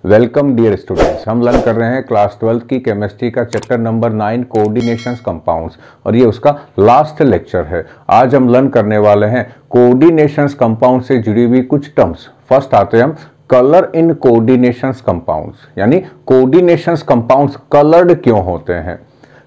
Welcome dear students. हम learn कर रहे हैं क्लास 12 की केमिस्ट्री का चैप्टर नंबर 9 कोऑर्डिनेशंस कंपाउंड्स और ये उसका लास्ट लेक्चर है। आज हम लर्न करने वाले हैं कोऑर्डिनेशंस कंपाउंड से जुड़ी हुई कुछ टर्म्स। फर्स्ट आते हैं हम कलर इन कोऑर्डिनेशंस कंपाउंड्स, यानी कोऑर्डिनेशंस कंपाउंड्स कलर्ड क्यों होते हैं।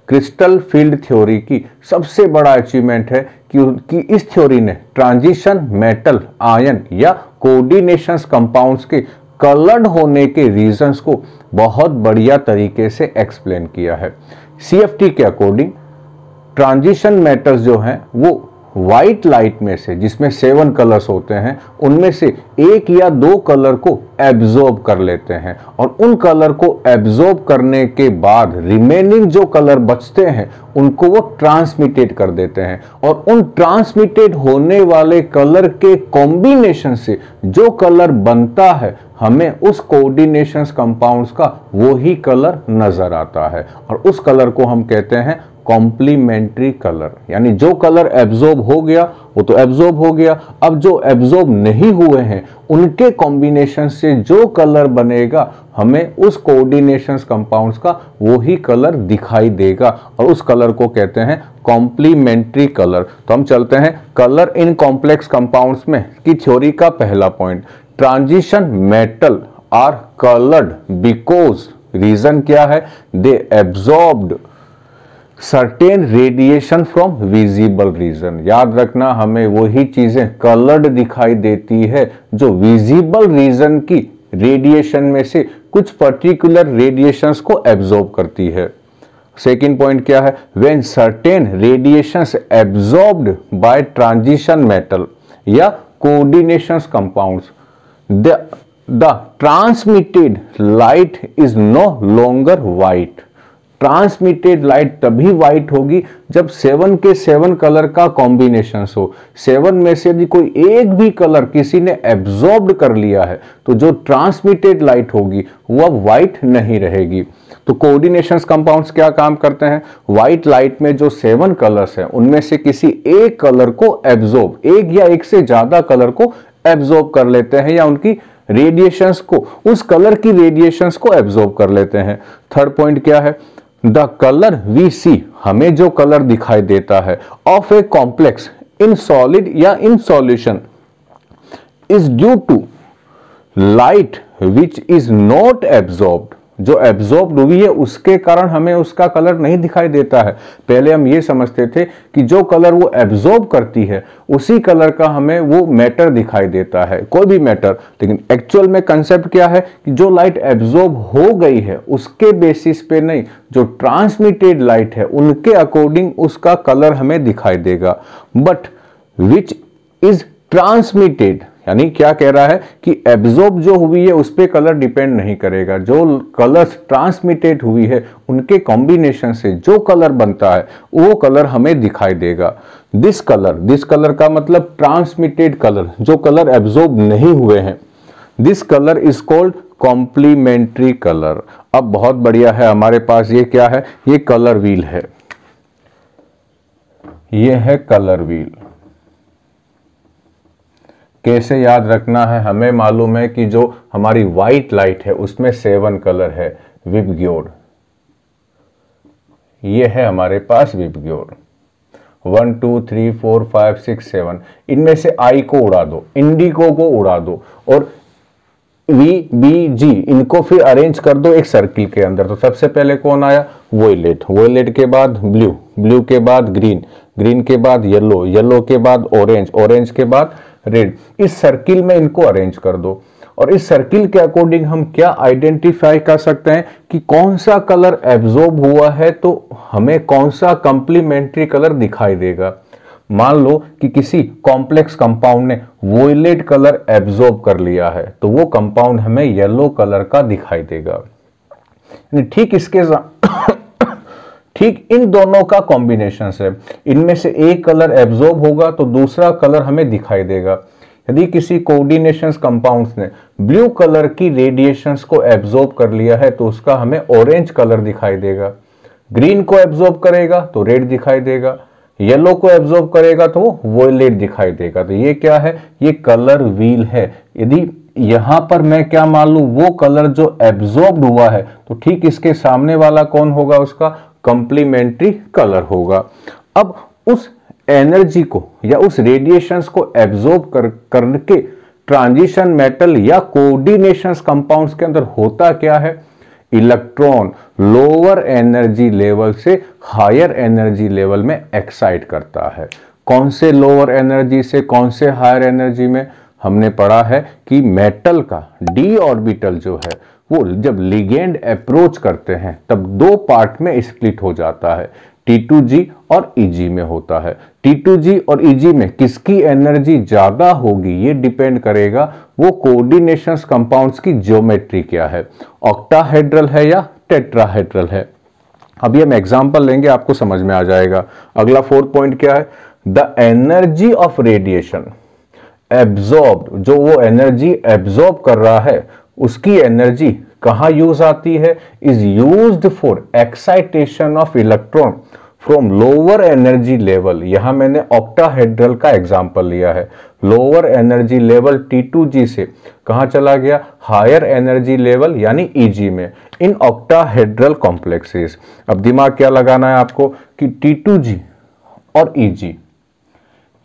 क्रिस्टल फील्ड थ्योरी की सबसे बड़ा अचीवमेंट है कि इस थ्योरी ने ट्रांजिशन मेटल आयन या कोऑर्डिनेशंस कंपाउंड्स के कलर्ड होने के रीजंस को बहुत बढ़िया तरीके से एक्सप्लेन किया है। सीएफटी के अकॉर्डिंग ट्रांजिशन मेटल्स जो हैं वो व्हाइट लाइट में से, जिसमें 7 कलर्स होते हैं, उनमें से एक या दो कलर को एब्जॉर्ब कर लेते हैं और उन कलर को एब्जॉर्ब करने के बाद रिमेनिंग जो कलर बचते हैं उनको वो ट्रांसमिटेड कर देते हैं और उन ट्रांसमिटेड होने वाले कलर के कॉम्बिनेशन से जो कलर बनता है हमें उस कोऑर्डिनेशंस कंपाउंड्स का वो ही कलर नजर आता है और उस कलर को हम कहते हैं कॉम्प्लीमेंट्री कलर। यानी जो कलर एब्जॉर्ब हो गया वो तो एब्जॉर्ब हो गया, अब जो एब्जॉर्ब नहीं हुए हैं उनके कॉम्बिनेशन से जो कलर बनेगा हमें उस कोऑर्डिनेशंस कंपाउंड्स का वो ही कलर दिखाई देगा और उस कलर को कहते हैं कॉम्प्लीमेंट्री कलर। तो हम चलते हैं कलर इन कॉम्प्लेक्स कंपाउंड्स में की थ्योरी का पहला point, transition metal are coloured because reason क्या है, they absorbed certain radiation from visible region. याद रखना हमें वही चीजें कलर्ड दिखाई देती है जो विजिबल रीजन की रेडिएशन में से कुछ पर्टिकुलर रेडिएशंस को एब्जॉर्ब करती है। सेकेंड पॉइंट क्या है, when certain radiations absorbed by transition metal या coordinations compounds the transmitted light is no longer white. Transmitted light तभी व्हाइट होगी जब 7 के 7 कलर का कॉम्बिनेशन हो। 7 में से यदि कोई एक भी कलर किसी ने एब्जॉर्ब्ड कर लिया है तो जो ट्रांसमिटेड लाइट होगी वह व्हाइट नहीं रहेगी। तो कोऑर्डिनेशंस कंपाउंड्स क्या काम करते हैं, व्हाइट लाइट में जो 7 कलर्स हैं उनमें से किसी एक कलर को एब्जॉर्ब, एक या एक से ज्यादा कलर को एब्जॉर्ब कर लेते हैं या उनकी रेडिएशंस को, उस कलर की रेडिएशंस को एब्जॉर्ब कर लेते हैं। थर्ड पॉइंट क्या है, द कलर वी सी, हमें जो कलर दिखाई देता है of a complex in solid या in solution is due to light which is not absorbed. जो एब्जॉर्ब्ड हुई है उसके कारण हमें उसका कलर नहीं दिखाई देता है। पहले हम ये समझते थे कि जो कलर वो एब्जॉर्ब करती है उसी कलर का हमें वो मैटर दिखाई देता है, कोई भी मैटर। लेकिन एक्चुअल में कंसेप्ट क्या है कि जो लाइट एब्जॉर्ब हो गई है उसके बेसिस पे नहीं, जो ट्रांसमिटेड लाइट है उनके अकॉर्डिंग उसका कलर हमें दिखाई देगा। बट विच इज ट्रांसमिटेड, यानी क्या कह रहा है कि एब्जॉर्ब जो हुई है उस पे कलर डिपेंड नहीं करेगा, जो कलर्स ट्रांसमिटेड हुई है उनके कॉम्बिनेशन से जो कलर बनता है वो कलर हमें दिखाई देगा। दिस कलर का मतलब ट्रांसमिटेड कलर, जो कलर एब्जॉर्ब नहीं हुए हैं। This colour is called complementary colour. अब बहुत बढ़िया है, हमारे पास ये क्या है, ये कलर व्हील है, ये है कलर व्हील। कैसे याद रखना है, हमें मालूम है कि जो हमारी व्हाइट लाइट है उसमें 7 कलर है, विबग्योर, ये है हमारे पास विबग्योर। 1 2 3 4 5 6 7, इनमें से आई को उड़ा दो, इंडिगो को उड़ा दो और वी बी जी इनको फिर अरेंज कर दो एक सर्किल के अंदर। तो सबसे पहले कौन आया, वोयलेट, वोयलेट के बाद ब्लू, ब्लू के बाद ग्रीन, ग्रीन के बाद येलो, येलो के बाद ऑरेंज, ऑरेंज के बाद रेड। इस सर्किल में इनको अरेंज कर दो और इस सर्किल के अकॉर्डिंग हम क्या आइडेंटिफाई कर सकते हैं कि कौन सा कलर एब्जॉर्ब हुआ है तो हमें कौन सा कंप्लीमेंट्री कलर दिखाई देगा। मान लो कि किसी कॉम्प्लेक्स कंपाउंड ने वोयलेट कलर एब्जॉर्ब कर लिया है तो वो कंपाउंड हमें येलो कलर का दिखाई देगा। ठीक इसके ठीक इन दोनों का कॉम्बिनेशन है, इनमें से एक कलर एब्जॉर्ब होगा तो दूसरा कलर हमें दिखाई देगा। यदि किसी कोऑर्डिनेशंस कंपाउंड्स ने ब्लू कलर की रेडिएशंस को एब्जॉर्ब कर लिया है तो उसका हमें ऑरेंज कलर दिखाई देगा, ग्रीन को एब्जॉर्ब करेगा तो रेड दिखाई देगा, येलो को एब्जॉर्ब करेगा तो वो वोयलेट दिखाई देगा। तो ये क्या है, ये कलर व्हील है। यदि यहां पर मैं क्या मान लूं, वो कलर जो एब्जॉर्ब हुआ है, तो ठीक इसके सामने वाला कौन होगा, उसका कंप्लीमेंट्री कलर होगा। अब उस एनर्जी को या उस रेडिएशंस को एब्जॉर्ब करके ट्रांजिशन मेटल या कोऑर्डिनेशंस कंपाउंड्स के अंदर होता क्या है, इलेक्ट्रॉन लोअर एनर्जी लेवल से हायर एनर्जी लेवल में एक्साइट करता है। कौन से लोअर एनर्जी से कौन से हायर एनर्जी में, हमने पढ़ा है कि मेटल का डी ऑर्बिटल जो है वो जब लिगेंड अप्रोच करते हैं तब दो पार्ट में स्प्लिट हो जाता है, T2G और Eg में होता है। T2G और Eg में किसकी एनर्जी ज्यादा होगी ये डिपेंड करेगा वो कोऑर्डिनेशंस कंपाउंड्स की ज्योमेट्री क्या है, ऑक्टाहेड्रल है या टेट्राहेड्रल है। अभी हम एग्जांपल लेंगे, आपको समझ में आ जाएगा। अगला 4th पॉइंट क्या है, the energy of radiation absorb, जो वो एनर्जी एब्जॉर्ब कर रहा है उसकी एनर्जी कहां यूज आती है, is used for excitation of electron from lower energy level. यहां मैंने ऑक्टाहेड्रल का एग्जांपल लिया है। लोअर एनर्जी लेवल T2G से कहां चला गया, हायर एनर्जी लेवल यानी Eg में, इन ऑक्टाहेड्रल कॉम्प्लेक्सेस। अब दिमाग क्या लगाना है आपको कि T2G और Eg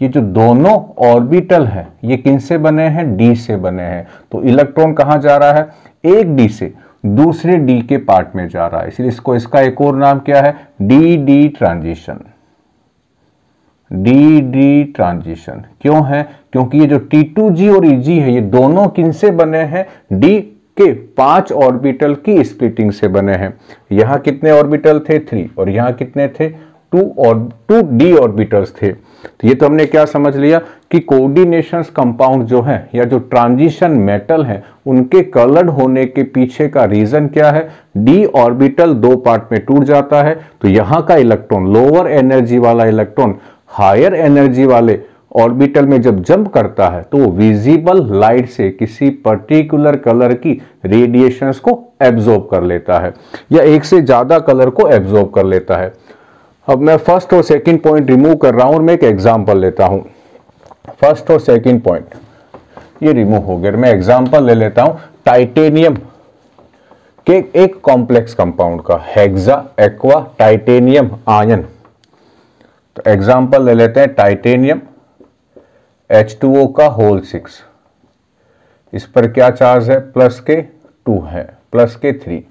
ये जो दोनों ऑर्बिटल हैं ये किनसे बने हैं, D से बने हैं। तो इलेक्ट्रॉन कहां जा रहा है, एक D से दूसरे D के पार्ट में जा रहा है, इसलिए इसका एक और नाम क्या है, D-D ट्रांजिशन। D-D ट्रांजिशन क्यों है, क्योंकि ये जो T2G और Eg है ये दोनों किनसे बने हैं, D के 5 ऑर्बिटल की स्प्लिटिंग से बने हैं। यहां कितने ऑर्बिटल थे, 3, और यहां कितने थे, 2 D ऑर्बिटल्स थे। तो ये तो हमने क्या समझ लिया कि कोऑर्डिनेशंस कंपाउंड जो है या जो ट्रांजिशन मेटल है उनके कलर्ड होने के पीछे का रीजन क्या है, D ऑर्बिटल 2 पार्ट में टूट जाता है। तो यहां का इलेक्ट्रॉन, लोअर एनर्जी वाला इलेक्ट्रॉन हायर एनर्जी वाले ऑर्बिटल में जब जंप करता है तो वो विजिबल लाइट से किसी पर्टिकुलर कलर की रेडिएशंस को एब्जॉर्ब कर लेता है या एक से ज्यादा कलर को एब्जॉर्ब कर लेता है। अब मैं फर्स्ट और सेकंड पॉइंट रिमूव कर रहा हूं और मैं एक एग्जांपल लेता हूं। फर्स्ट और सेकंड पॉइंट ये रिमूव हो गया, मैं एग्जांपल ले लेता हूं टाइटेनियम के एक कॉम्प्लेक्स कंपाउंड का, हेक्सा एक्वा टाइटेनियम आयन। तो एग्जांपल ले लेते हैं टाइटेनियम H2O का होल 6, इस पर क्या चार्ज है, +2 है, +3।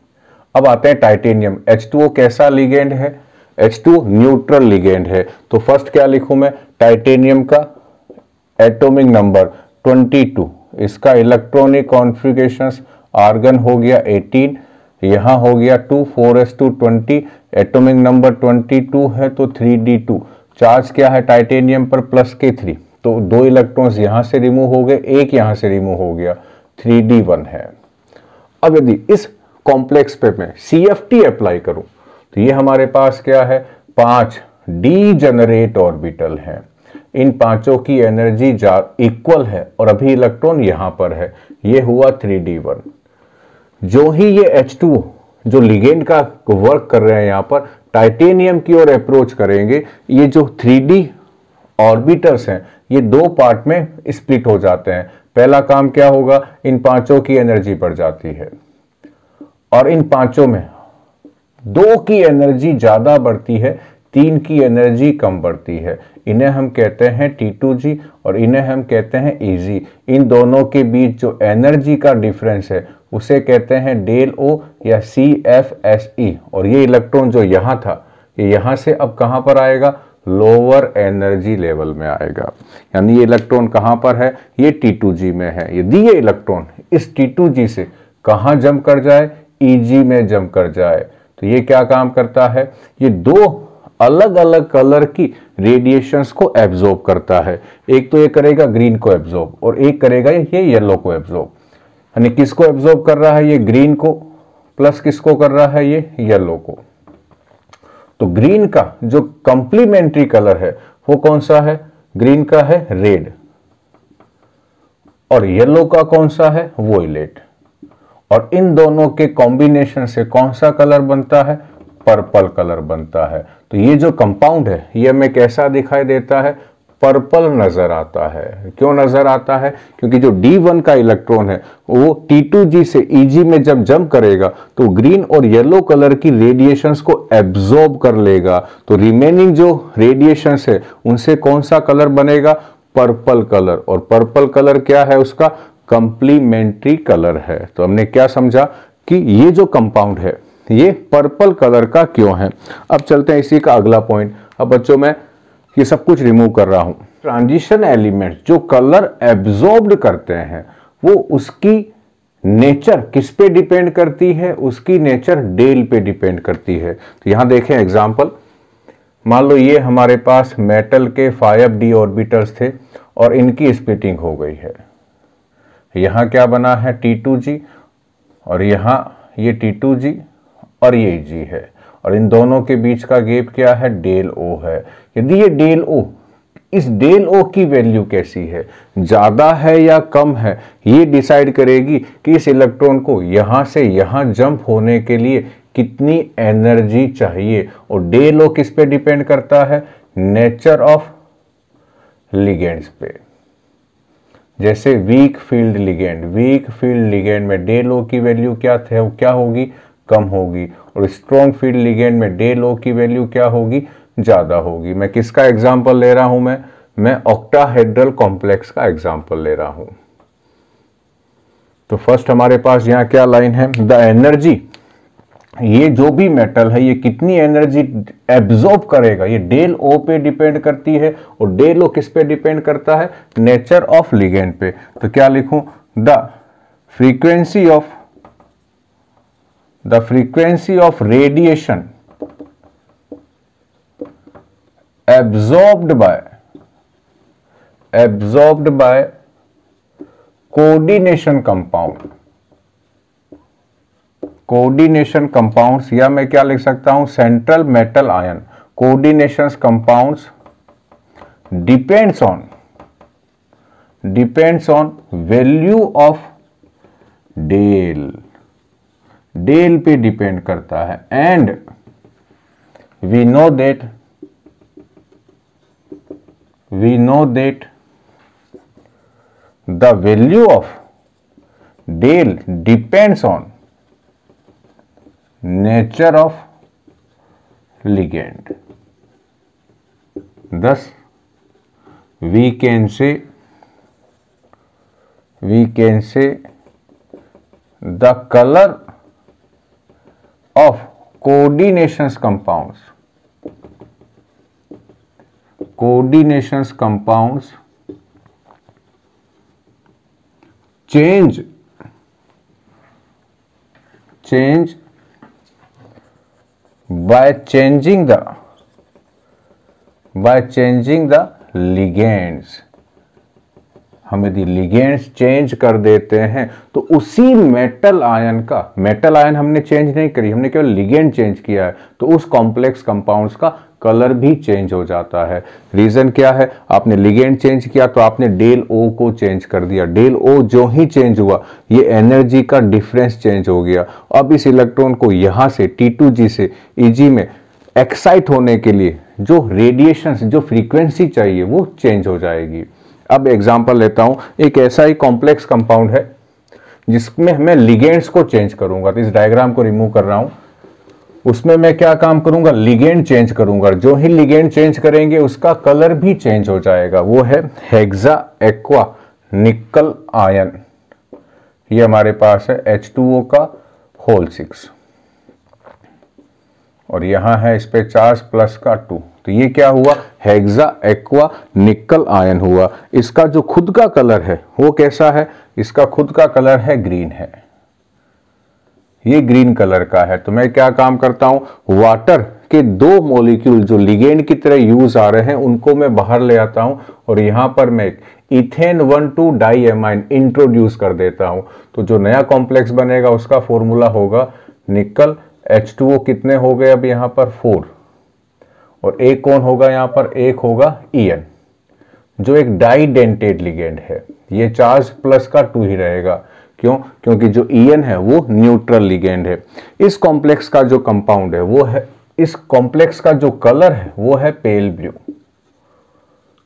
अब आते हैं टाइटेनियम, H2O कैसा लिगेंड है, H2 न्यूट्रल लिगेंड है। तो फर्स्ट क्या लिखूं मैं, टाइटेनियम का एटॉमिक नंबर 22, इसका इलेक्ट्रॉनिक कॉन्फ़िगरेशंस आर्गन हो गया 18, यहां हो गया 2, 4s2 20, एटॉमिक नंबर 22 है तो 3d2। चार्ज क्या है टाइटेनियम पर, +3, तो 2 इलेक्ट्रॉन्स यहां से रिमूव हो गए, एक यहां से रिमूव हो गया, 3d1 है। अब यदि इस कॉम्प्लेक्स पे मैं CFT अप्लाई करूं तो ये हमारे पास क्या है, 5 डीजेनरेट ऑर्बिटल हैं। इन पांचों की एनर्जी इक्वल है और अभी इलेक्ट्रॉन यहां पर है, ये हुआ 3d1। जो ही ये H2O जो लिगेंड का वर्क कर रहे हैं यहां पर टाइटेनियम की ओर अप्रोच करेंगे, ये जो 3D ऑर्बिटल्स हैं ये 2 पार्ट में स्प्लिट हो जाते हैं। पहला काम क्या होगा, इन पांचों की एनर्जी बढ़ जाती है और इन पांचों में 2 की एनर्जी ज्यादा बढ़ती है, 3 की एनर्जी कम बढ़ती है। इन्हें हम कहते हैं T2G और इन्हें हम कहते हैं Eg। इन दोनों के बीच जो एनर्जी का डिफरेंस है उसे कहते हैं डेल O या CFSE। और ये इलेक्ट्रॉन जो यहां था ये यहां से अब कहां पर आएगा, लोअर एनर्जी लेवल में आएगा। यानी ये इलेक्ट्रॉन कहां पर है, ये T2G में है। यदि ये इलेक्ट्रॉन इस T2G से कहां जंप कर जाए, Eg में जंप कर जाए, तो ये क्या काम करता है, ये 2 अलग अलग कलर की रेडिएशंस को एब्जॉर्ब करता है। एक तो ये करेगा ग्रीन को एब्जॉर्ब और एक करेगा ये येलो को एब्जॉर्ब। यानी किसको एब्जॉर्ब कर रहा है, ये ग्रीन को, प्लस किसको कर रहा है, ये येलो को। तो ग्रीन का जो कंप्लीमेंट्री कलर है वो कौन सा है, ग्रीन का है रेड और येलो का कौन सा है, वोयलेट। और इन दोनों के कॉम्बिनेशन से कौन सा कलर बनता है, पर्पल कलर बनता है। तो ये जो कंपाउंड है ये हमें कैसा दिखाई देता है, पर्पल नजर आता है। क्यों नजर आता है? क्योंकि जो D1 का इलेक्ट्रॉन है वो T2G से EG में जब जंप करेगा तो ग्रीन और येलो कलर की रेडिएशंस को एब्जॉर्ब कर लेगा, तो रिमेनिंग जो रेडिएशंस है उनसे कौन सा कलर बनेगा? Purple colour. और पर्पल कलर क्या है? उसका कंप्लीमेंट्री कलर है। तो हमने क्या समझा कि ये जो कंपाउंड है ये पर्पल कलर का क्यों है। अब चलते हैं इसी का अगला पॉइंट। अब बच्चों मैं ये सब कुछ रिमूव कर रहा हूं। ट्रांजिशन एलिमेंट जो कलर एब्जॉर्ब्ड करते हैं वो उसकी नेचर किस पे डिपेंड करती है? उसकी नेचर डेल पे डिपेंड करती है। तो यहां देखें एग्जांपल, मान लो ये हमारे पास मेटल के 5d ऑर्बिटल्स थे और इनकी स्प्लिटिंग हो गई है। यहां क्या बना है? T2G, और यहां ये T2G और ये G है, और इन दोनों के बीच का गैप क्या है? डेल O है। यदि ये डेल O, इस डेल O की वैल्यू कैसी है, ज्यादा है या कम है, ये डिसाइड करेगी कि इस इलेक्ट्रॉन को यहां से यहां जंप होने के लिए कितनी एनर्जी चाहिए। और डेल O किस पे डिपेंड करता है? नेचर ऑफ लिगेंड्स पे। जैसे वीक फील्ड लिगेंड में डेल O की वैल्यू क्या होगी? कम होगी। और स्ट्रॉन्ग फील्ड लिगेंड में डेल O की वैल्यू क्या होगी? ज्यादा होगी। मैं किसका एग्जांपल ले रहा हूं? मैं ऑक्टाहेड्रल कॉम्प्लेक्स का एग्जांपल ले रहा हूं। तो फर्स्ट हमारे पास यहां क्या लाइन है? द एनर्जी, ये जो भी मेटल है ये कितनी एनर्जी एब्जॉर्ब करेगा, ये डेल O पे डिपेंड करती है। और डेल O किस पे डिपेंड करता है? नेचर ऑफ लिगेंड पे। तो क्या लिखूं? The frequency of radiation absorbed by coordination compounds, या मैं क्या लिख सकता हूं? Central metal ion. Coordination compounds depends on value of del पे डिपेंड करता है। And we know that the value of del depends on nature of ligand. Thus we can say the color of coordination compounds change by changing the ligands। हम यदि ligands change कर देते हैं तो उसी मेटल आयन हमने change नहीं करी, हमने केवल लिगेंड चेंज किया है, तो उस कॉम्प्लेक्स कंपाउंड्स का कलर भी चेंज हो जाता है। रीजन क्या है? आपने लिगेंड चेंज किया तो आपने डेल O को चेंज कर दिया। डेल O जो ही चेंज हुआ ये एनर्जी का डिफरेंस चेंज हो गया। अब इस इलेक्ट्रॉन को यहां से T2G से EG में एक्साइट होने के लिए जो रेडिएशन, जो फ्रीक्वेंसी चाहिए वो चेंज हो जाएगी। अब एग्जांपल लेता हूं, एक ऐसा ही कॉम्प्लेक्स कंपाउंड है जिसमें मैं लिगेंड्स को चेंज करूंगा। तो इस डायग्राम को रिमूव कर रहा हूं, उसमें मैं क्या काम करूंगा? लिगेंड चेंज करूंगा। जो ही लिगेंड चेंज करेंगे उसका कलर भी चेंज हो जाएगा। वो है हेक्सा एक्वा निकल आयन। ये हमारे पास है H2O का होल 6 और यहां है इस पे चार्ज प्लस का 2। तो ये क्या हुआ? हेक्सा एक्वा निकल आयन हुआ। इसका जो खुद का कलर है वो कैसा है? इसका खुद का कलर है ग्रीन है, ये ग्रीन कलर का है। तो मैं क्या काम करता हूं? वाटर के 2 मॉलिक्यूल जो लिगेंड की तरह यूज आ रहे हैं उनको मैं बाहर ले आता हूं और यहां पर मैं इथेन 1,2 डाइएमाइन इंट्रोड्यूस कर देता हूं। तो जो नया कॉम्प्लेक्स बनेगा उसका फॉर्मूला होगा निकल H2O कितने हो गए अब यहां पर 4, और एक कौन होगा यहां पर? एक होगा EN जो एक डाइडेंटेड लिगेंड है। ये चार्ज प्लस का 2 ही रहेगा। क्यों? क्योंकि जो EN है वो न्यूट्रल लिगेंड है। इस कॉम्प्लेक्स का जो कंपाउंड है वो है, इस कॉम्प्लेक्स का जो कलर है वो है पेल ब्लू।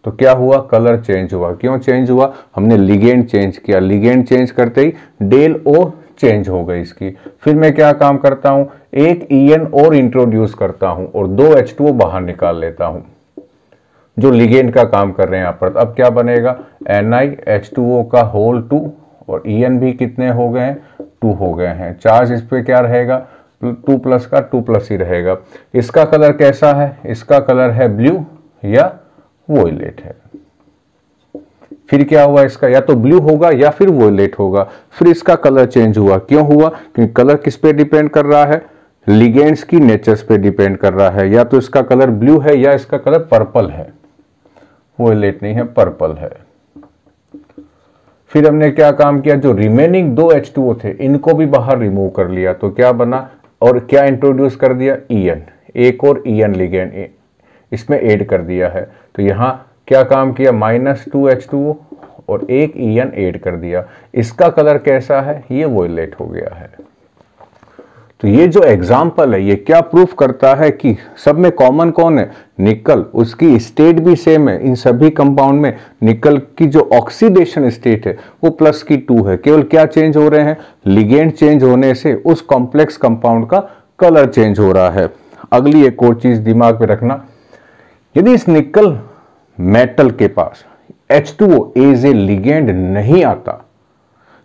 तो क्या हुआ, कलर चेंज हुआ। क्यों चेंज हुआ, हमने लिगेंड चेंज किया, लिगेंड चेंज करते ही डेल ओ चेंज हो गई इसकी। फिर मैं क्या काम करता हूं, एक EN और इंट्रोड्यूस करता हूं और 2 H2O बाहर निकाल लेता हूं, जो लिगेंड का काम कर रहे हैं यहाँ पर। अब क्या बनेगा, NiH2O का होल 2 और EN भी कितने हो गए हैं, 2 हो गए हैं। चार्ज इस पे क्या रहेगा, 2 प्लस का 2 प्लस ही रहेगा। इसका कलर कैसा है, इसका कलर है ब्लू या वोयलेट है। फिर क्या हुआ, इसका या तो ब्लू होगा या फिर वोयलेट होगा। फिर इसका कलर चेंज हुआ, क्यों हुआ, क्योंकि कलर किस पे डिपेंड कर रहा है, लिगेंड्स की नेचर्स पे डिपेंड कर रहा है। या तो इसका कलर ब्लू है या इसका कलर पर्पल है, वोयलेट नहीं है, पर्पल है। फिर हमने क्या काम किया, जो रिमेनिंग 2 H2O थे इनको भी बाहर रिमूव कर लिया, तो क्या बना और क्या इंट्रोड्यूस कर दिया, EN, एक और EN लिगेंड इसमें ऐड कर दिया है। तो यहां क्या काम किया, -2 H2O और एक EN ऐड कर दिया। इसका कलर कैसा है, ये वोयलेट हो गया है। तो ये जो एग्जाम्पल है ये क्या प्रूफ करता है कि सब में कॉमन कौन है, निकल, उसकी स्टेट भी सेम है। इन सभी कंपाउंड में निकल की जो ऑक्सीडेशन स्टेट है वो +2 है। केवल क्या चेंज हो रहे हैं, लिगेंड चेंज होने से उस कॉम्प्लेक्स कंपाउंड का कलर चेंज हो रहा है। अगली एक और चीज दिमाग में रखना, यदि इस निकल मेटल के पास H2O एज ए लिगेंड नहीं आता,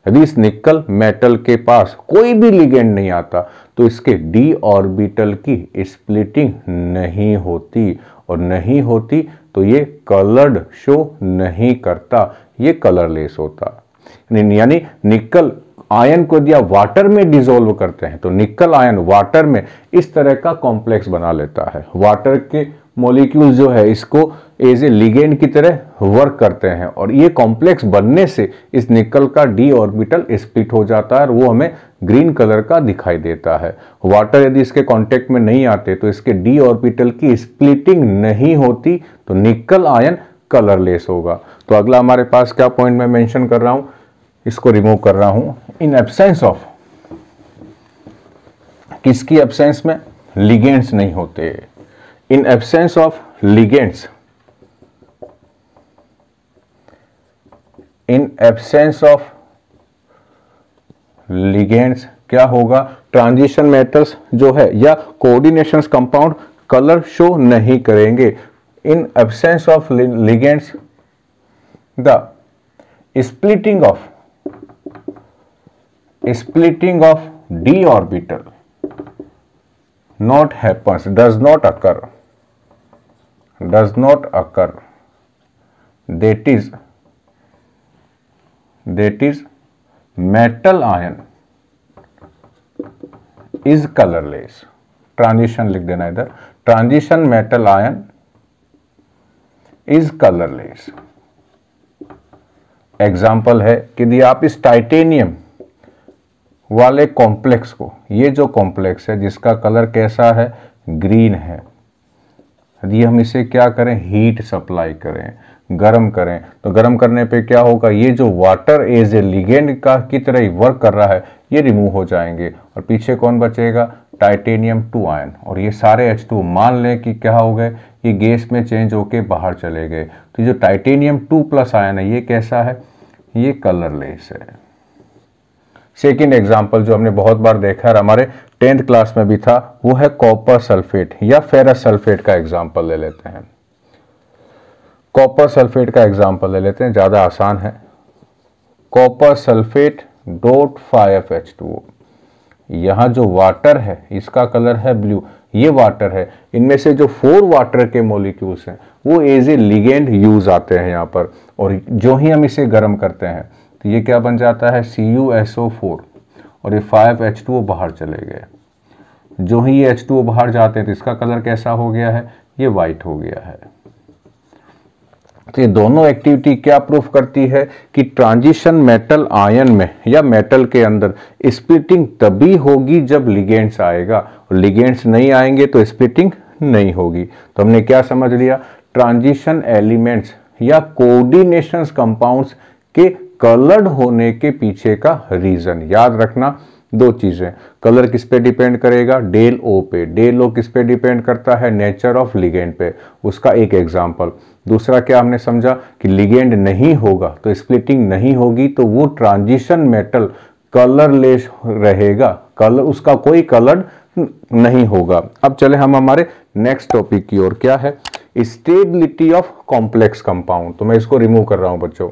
यदि इस निकल मेटल के पास कोई भी लिगेंड नहीं आता, तो इसके d ऑर्बिटल की स्प्लिटिंग नहीं होती, और नहीं होती तो ये कलर्ड शो नहीं करता, ये कलरलेस होता। यानी निकल आयन को दिया वाटर में डिसॉल्व करते हैं तो निकल आयन वाटर में इस तरह का कॉम्प्लेक्स बना लेता है। वाटर के मॉलिक्यूल जो है इसको एज ए लिगेंड की तरह वर्क करते हैं, और ये कॉम्प्लेक्स बनने से इस निकल का d ऑर्बिटल स्प्लिट हो जाता है और वो हमें ग्रीन कलर का दिखाई देता है। वाटर यदि इसके कांटेक्ट में नहीं आते तो इसके d ऑर्बिटल की स्प्लिटिंग नहीं होती, तो निकल आयन कलरलेस होगा। तो अगला हमारे पास क्या पॉइंट मैं मेंशन कर रहा हूं, इसको रिमूव कर रहा हूं, इन एब्सेंस ऑफ, किसकी एब्सेंस में, लिगेंड्स नहीं होते। In absence of ligands, in absence of ligands क्या होगा, ट्रांजिशन मेटल्स जो है या कोऑर्डिनेशन कंपाउंड कलर शो नहीं करेंगे। In absence of ligands the splitting of d orbital not happens, does not occur, that is metal ion is colorless। Transition लिख देना इधर, transition metal ion is colourless. Example है कि यदि आप इस टाइटेनियम वाले कॉम्प्लेक्स को, ये जो कॉम्प्लेक्स है जिसका कलर कैसा है, ग्रीन है, यदि हम इसे क्या करें, हीट सप्लाई करें, गर्म करें, तो गर्म करने पे क्या होगा, ये जो वाटर एज ए लिगेंड का की तरह ही वर्क कर रहा है ये रिमूव हो जाएंगे, और पीछे कौन बचेगा, टाइटेनियम 2 आयन। और ये सारे H2 मान लें कि क्या हो गए, ये गैस में चेंज होके बाहर चले गए। तो जो टाइटेनियम 2+ आयन है ये कैसा है, ये कलरलेस है। सेकेंड एग्जाम्पल जो हमने बहुत बार देखा है, हमारे 10th क्लास में भी था, वो है कॉपर सल्फेट या फेरस सल्फेट का एग्जाम्पल ले लेते हैं। कॉपर सल्फेट का एग्जाम्पल ले लेते हैं, ज़्यादा आसान है। कॉपर सल्फेट .5H2O, यहाँ जो वाटर है इसका कलर है ब्लू, ये वाटर है, इनमें से जो 4 वाटर के मॉलिक्यूल्स हैं वो एज ए लिगेंड यूज आते हैं यहाँ पर, और जो ही हम इसे गर्म करते हैं तो ये क्या बन जाता है, CuSO4, और ये 5H2O बाहर चले गए। जो ही ये H2O बाहर जाते हैं तो इसका कलर कैसा हो गया है, ये वाइट हो गया है। तो ये दोनों एक्टिविटी क्या प्रूफ करती है कि ट्रांजिशन मेटल आयन में या मेटल के अंदर स्प्लिटिंग तभी होगी जब लिगेंड्स आएगा, और लिगेंड्स नहीं आएंगे तो स्प्लिटिंग नहीं होगी। तो हमने क्या समझ लिया, ट्रांजिशन एलिमेंट्स या कोऑर्डिनेशंस कंपाउंड्स के कलर्ड होने के पीछे का रीजन याद रखना, दो चीजें, कलर किस पे डिपेंड करेगा, डेल ओ पे, डेल ओ किस पे डिपेंड करता है, नेचर ऑफ लिगेंड पे, उसका एक एग्जांपल। दूसरा क्या हमने समझा कि लिगेंड नहीं होगा तो स्प्लिटिंग नहीं होगी, तो वो ट्रांजिशन मेटल कलरलेस रहेगा, कलर उसका कोई कलर नहीं होगा। अब चले हम हमारे नेक्स्ट टॉपिक की ओर, क्या है, स्टेबिलिटी ऑफ कॉम्प्लेक्स कंपाउंड। तो मैं इसको रिमूव कर रहा हूं बच्चों।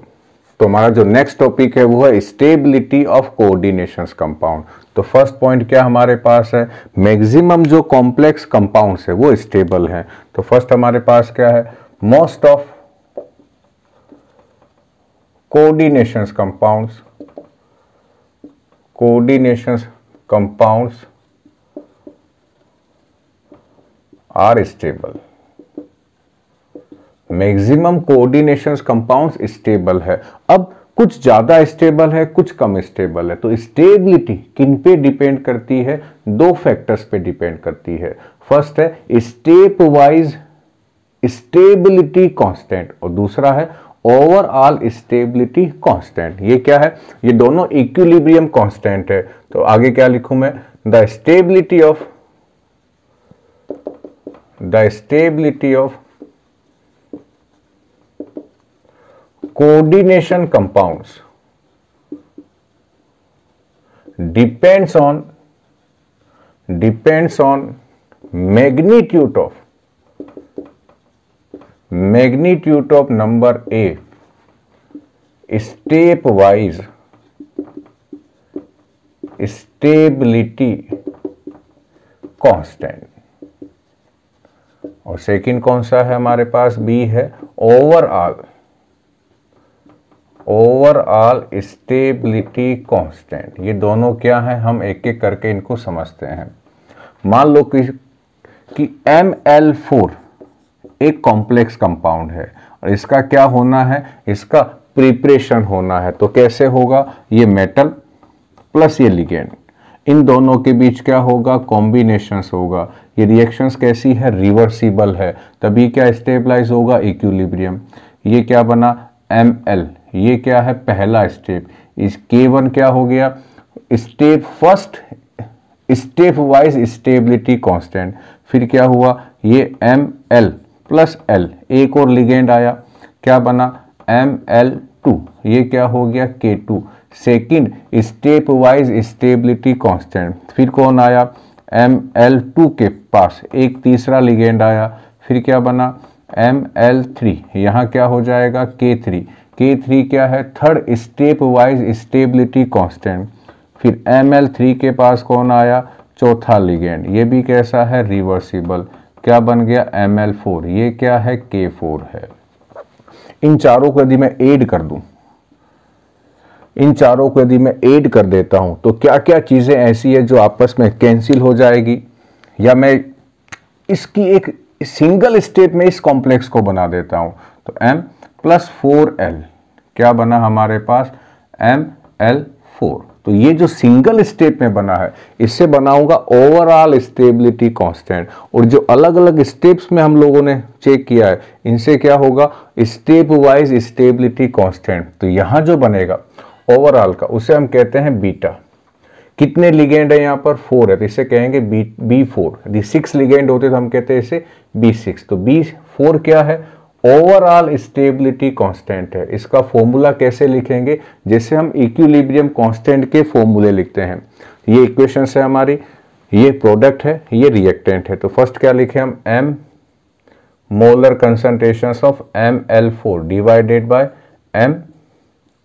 तो हमारा जो नेक्स्ट टॉपिक है वो है स्टेबिलिटी ऑफ कोऑर्डिनेशंस कंपाउंड। तो फर्स्ट पॉइंट क्या हमारे पास है, मैक्सिमम जो कॉम्प्लेक्स कंपाउंड्स है वो स्टेबल हैं। तो फर्स्ट हमारे पास क्या है, most of coordinations compounds are stable. Maximum coordinations compounds stable है। अब कुछ ज्यादा स्टेबल है, कुछ कम स्टेबल है। तो स्टेबिलिटी किन पे डिपेंड करती है, दो फैक्टर्स पे डिपेंड करती है। फर्स्ट है स्टेप वाइज स्टेबिलिटी कांस्टेंट और दूसरा है ओवरऑल स्टेबिलिटी कांस्टेंट। ये क्या है, ये दोनों इक्विलिब्रियम कांस्टेंट है। तो आगे क्या लिखूं मैं, the stability of coordination compounds depends on magnitude of number A stepwise stability constant। और सेकंड कौन सा है हमारे पास, बी है ओवरऑल स्टेबिलिटी कांस्टेंट। ये दोनों क्या है, हम एक एक करके इनको समझते हैं। मान लो कि Ml4 एक कॉम्प्लेक्स कंपाउंड है और इसका क्या होना है, इसका प्रिपरेशन होना है। तो कैसे होगा, ये मेटल प्लस ये लिगेंड, इन दोनों के बीच क्या होगा, कॉम्बिनेशंस होगा। ये रिएक्शंस कैसी है, रिवर्सिबल है, तभी क्या स्टेबलाइज होगा, इक्विलिब्रियम। ये क्या बना, Ml, ये क्या है, पहला स्टेप। इस K1 क्या हो गया, step first step wise stability constant. फिर क्या हुआ, ये Ml प्लस L, एक और लिगेंड आया, क्या बना, Ml2, ये क्या हो गया, K2, second step wise stability constant. फिर कौन आया, Ml2 के पास एक तीसरा लिगेंड आया, फिर क्या बना, Ml3, यहाँ क्या हो जाएगा, K3, K3 क्या है, third step wise stability constant. फिर Ml3 के पास कौन आया, चौथा लिगेंड, ये भी कैसा है, रिवर्सिबल, क्या बन गया, Ml4, ये क्या है, K4 है। इन चारों को यदि मैं ऐड कर दूं, इन चारों को यदि मैं ऐड कर देता हूं तो क्या क्या चीजें ऐसी है जो आपस में कैंसिल हो जाएगी, या मैं इसकी एक सिंगल स्टेप में इस कॉम्प्लेक्स को बना देता हूं। तो M प्लस 4L क्या बना हमारे पास, Ml4। तो ये जो सिंगल स्टेप में बना है इससे बनाऊंगा ओवरऑल स्टेबिलिटी कांस्टेंट, और जो अलग अलग स्टेप्स में हम लोगों ने चेक किया है इनसे क्या होगा, स्टेप वाइज स्टेबिलिटी कांस्टेंट। तो यहां जो बनेगा ओवरऑल का उसे हम कहते हैं बीटा। कितने लिगेंड है यहाँ पर, 4 है, तो इसे कहेंगे B4। यदि 6 लिगेंड होते तो हम कहते हैं इसे B6। तो B4 क्या है, ओवरऑल स्टेबिलिटी कांस्टेंट है। इसका फॉर्मूला कैसे लिखेंगे, जैसे हम इक्विलिब्रियम कांस्टेंट के फॉर्मूले लिखते हैं। ये इक्वेशन है हमारी, ये प्रोडक्ट है, ये रिएक्टेंट है। तो फर्स्ट क्या लिखे हम, M molar concentrations of Ml4 divided by M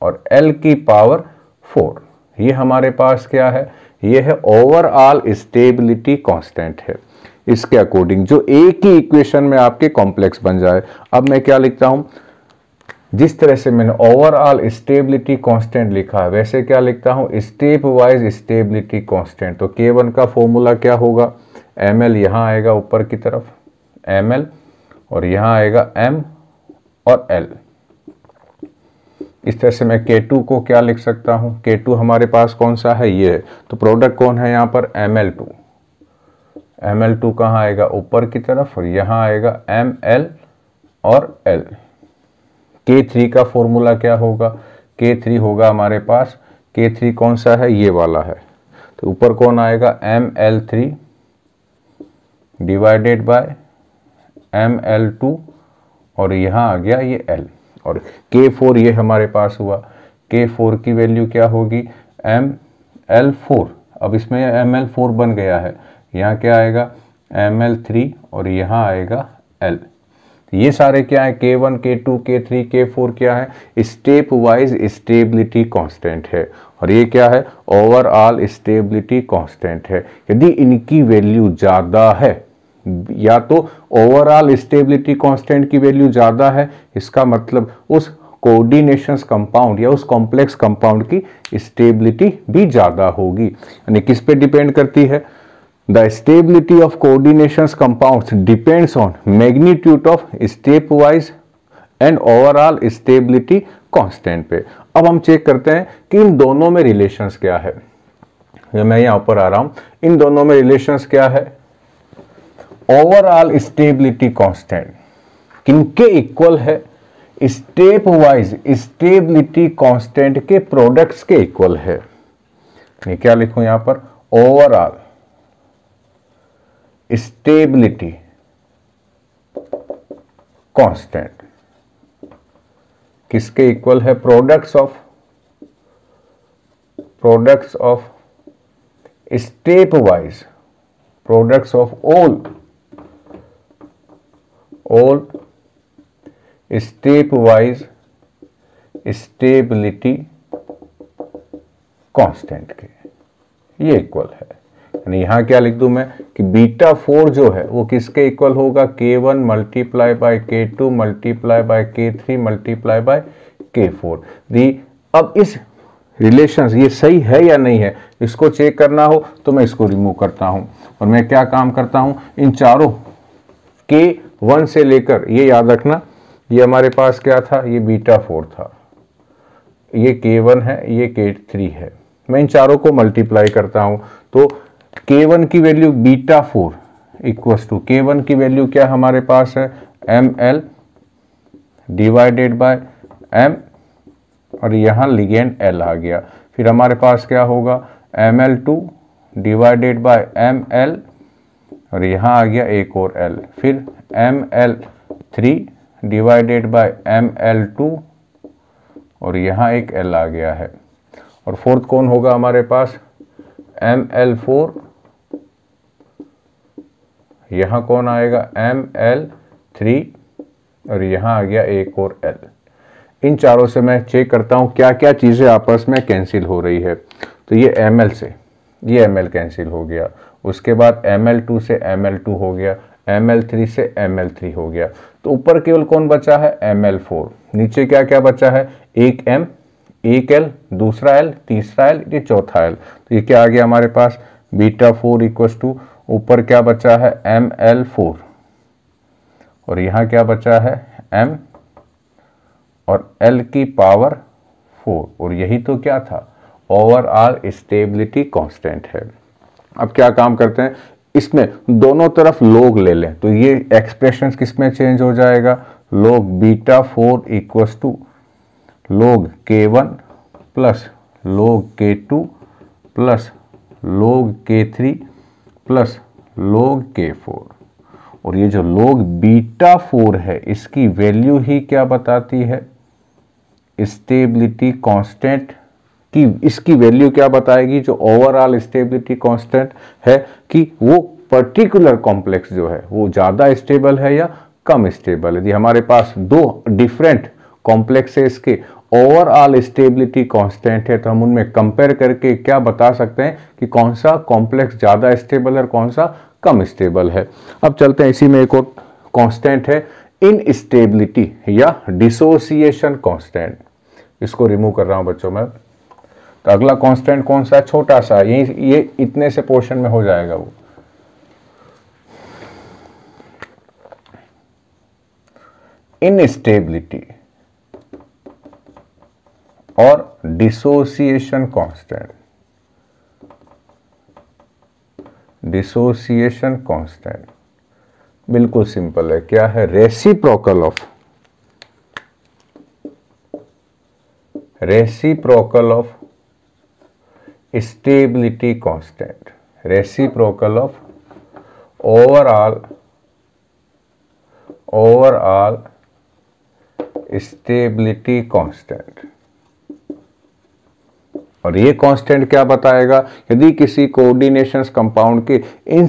और L की पावर 4। ये हमारे पास क्या है, ये है ओवरऑल स्टेबिलिटी कांस्टेंट है। इसके अकॉर्डिंग जो एक ही इक्वेशन में आपके कॉम्प्लेक्स बन जाए। अब मैं क्या लिखता हूं, जिस तरह से मैंने ओवरऑल स्टेबिलिटी कांस्टेंट लिखा है वैसे क्या लिखता हूं, स्टेप वाइज स्टेबिलिटी कांस्टेंट। तो K1 का फॉर्मूला क्या होगा, Ml यहां आएगा ऊपर की तरफ Ml, और यहां आएगा M और L। इस तरह से मैं K2 को क्या लिख सकता हूं, K2 हमारे पास कौन सा है, ये है। तो प्रोडक्ट कौन है यहाँ पर, Ml2। Ml2 कहाँ आएगा, ऊपर की तरफ, और यहाँ आएगा Ml और L। K3 का फॉर्मूला क्या होगा, K3 होगा हमारे पास, K3 कौन सा है, ये वाला है। तो ऊपर कौन आएगा ML3 डिवाइडेड बाय ML2 और यहाँ आ गया ये L और K4 ये हमारे पास हुआ। K4 की वैल्यू क्या होगी ML4। अब इसमें ML4 बन गया है, यहाँ क्या आएगा ML3 और यहाँ आएगा L। ये सारे क्या है K1 K2 K3 K4 क्या है स्टेप वाइज स्टेबिलिटी कांस्टेंट है और ये क्या है ओवरऑल स्टेबिलिटी कांस्टेंट है। यदि इनकी वैल्यू ज़्यादा है या तो ओवरऑल स्टेबिलिटी कांस्टेंट की वैल्यू ज़्यादा है, इसका मतलब उस कोऑर्डिनेशंस कंपाउंड या उस कॉम्प्लेक्स कंपाउंड की स्टेबिलिटी भी ज़्यादा होगी। यानी किस पे डिपेंड करती है The stability of coordinations compounds depends on magnitude of stepwise and overall stability constant पे। अब हम चेक करते हैं कि इन दोनों में रिलेशंस क्या है। मैं यहाँ पर आ रहा हूँ, इन दोनों में रिलेशंस क्या है ओवरऑल स्टेबिलिटी कांस्टेंट किनके इक्वल है स्टेप वाइज स्टेबिलिटी कांस्टेंट के प्रोडक्ट्स के इक्वल है। ये क्या लिखूं यहाँ पर ओवरऑल स्टेबिलिटी कांस्टेंट किसके इक्वल है products of step wise products of all step wise stability constant के ये इक्वल है। यानी यहाँ क्या लिख दूं मैं कि बीटा 4 जो है वो किसके इक्वल होगा K1 multiply by K2 multiply by K3 multiply by K4 दी। अब इस रिलेशंस ये सही है या नहीं है इसको चेक करना हो तो मैं इसको रिमूव करता हूं और मैं क्या काम करता हूं इन चारों K1 से लेकर, ये याद रखना ये हमारे पास क्या था ये बीटा 4 था, ये K1 है ये K3 है, मैं इन चारों को मल्टीप्लाई करता हूं तो K1 की value beta 4 equals to K1 की वैल्यू क्या हमारे पास है ML डिवाइडेड बाय M और यहाँ लिगेंड L आ गया। फिर हमारे पास क्या होगा ML2 डिवाइडेड बाय ML और यहाँ आ गया एक और L। फिर ML3 डिवाइडेड बाय ML2 और यहाँ एक L आ गया है और फोर्थ कौन होगा हमारे पास ML4, यहाँ कौन आएगा ML3 और यहाँ आ गया एक और L। इन चारों से मैं चेक करता हूँ क्या क्या चीज़ें आपस में कैंसिल हो रही है। तो ये ML से ये ML कैंसिल हो गया, उसके बाद ML2 से ML2 हो गया, ML3 से ML3 हो गया, तो ऊपर केवल कौन बचा है ML4। नीचे क्या क्या बचा है एक M एक L दूसरा L तीसरा L ये चौथा L। तो ये क्या आ गया हमारे पास बीटा 4 इक्वल्स टू ऊपर क्या बचा है ML4 और यहाँ क्या बचा है M और L की पावर 4 और यही तो क्या था ओवरऑल स्टेबिलिटी कांस्टेंट है। अब क्या काम करते हैं इसमें दोनों तरफ log ले लें तो ये एक्सप्रेशन किसमें चेंज हो जाएगा log beta 4 equals to log K1 plus log K2 plus log K3 plus log K4 और ये जो log बीटा 4 है इसकी वैल्यू ही क्या बताती है स्टेबिलिटी कांस्टेंट की। इसकी वैल्यू क्या बताएगी जो ओवरऑल स्टेबिलिटी कांस्टेंट है कि वो पर्टिकुलर कॉम्प्लेक्स जो है वो ज़्यादा स्टेबल है या कम स्टेबल है। यदि हमारे पास दो डिफरेंट कॉम्प्लेक्सेस के ओवरऑल स्टेबिलिटी कांस्टेंट है तो हम उनमें कंपेयर करके क्या बता सकते हैं कि कौन सा कॉम्प्लेक्स ज़्यादा स्टेबल है और कौन सा कम स्टेबल है। अब चलते हैं इसी में एक और कांस्टेंट है इनस्टेबिलिटी या डिसोसिएशन कांस्टेंट, इसको रिमूव कर रहा हूं बच्चों मैं। तो अगला कांस्टेंट कौन सा है छोटा सा, ये इतने से पोर्शन में हो जाएगा वो इनस्टेबिलिटी और डिसोसिएशन कांस्टेंट। डिसोसिएशन कांस्टेंट बिल्कुल सिंपल है, क्या है reciprocal of stability constant, reciprocal of overall stability constant. और ये कांस्टेंट क्या बताएगा, यदि किसी कोऑर्डिनेशन कंपाउंड के इन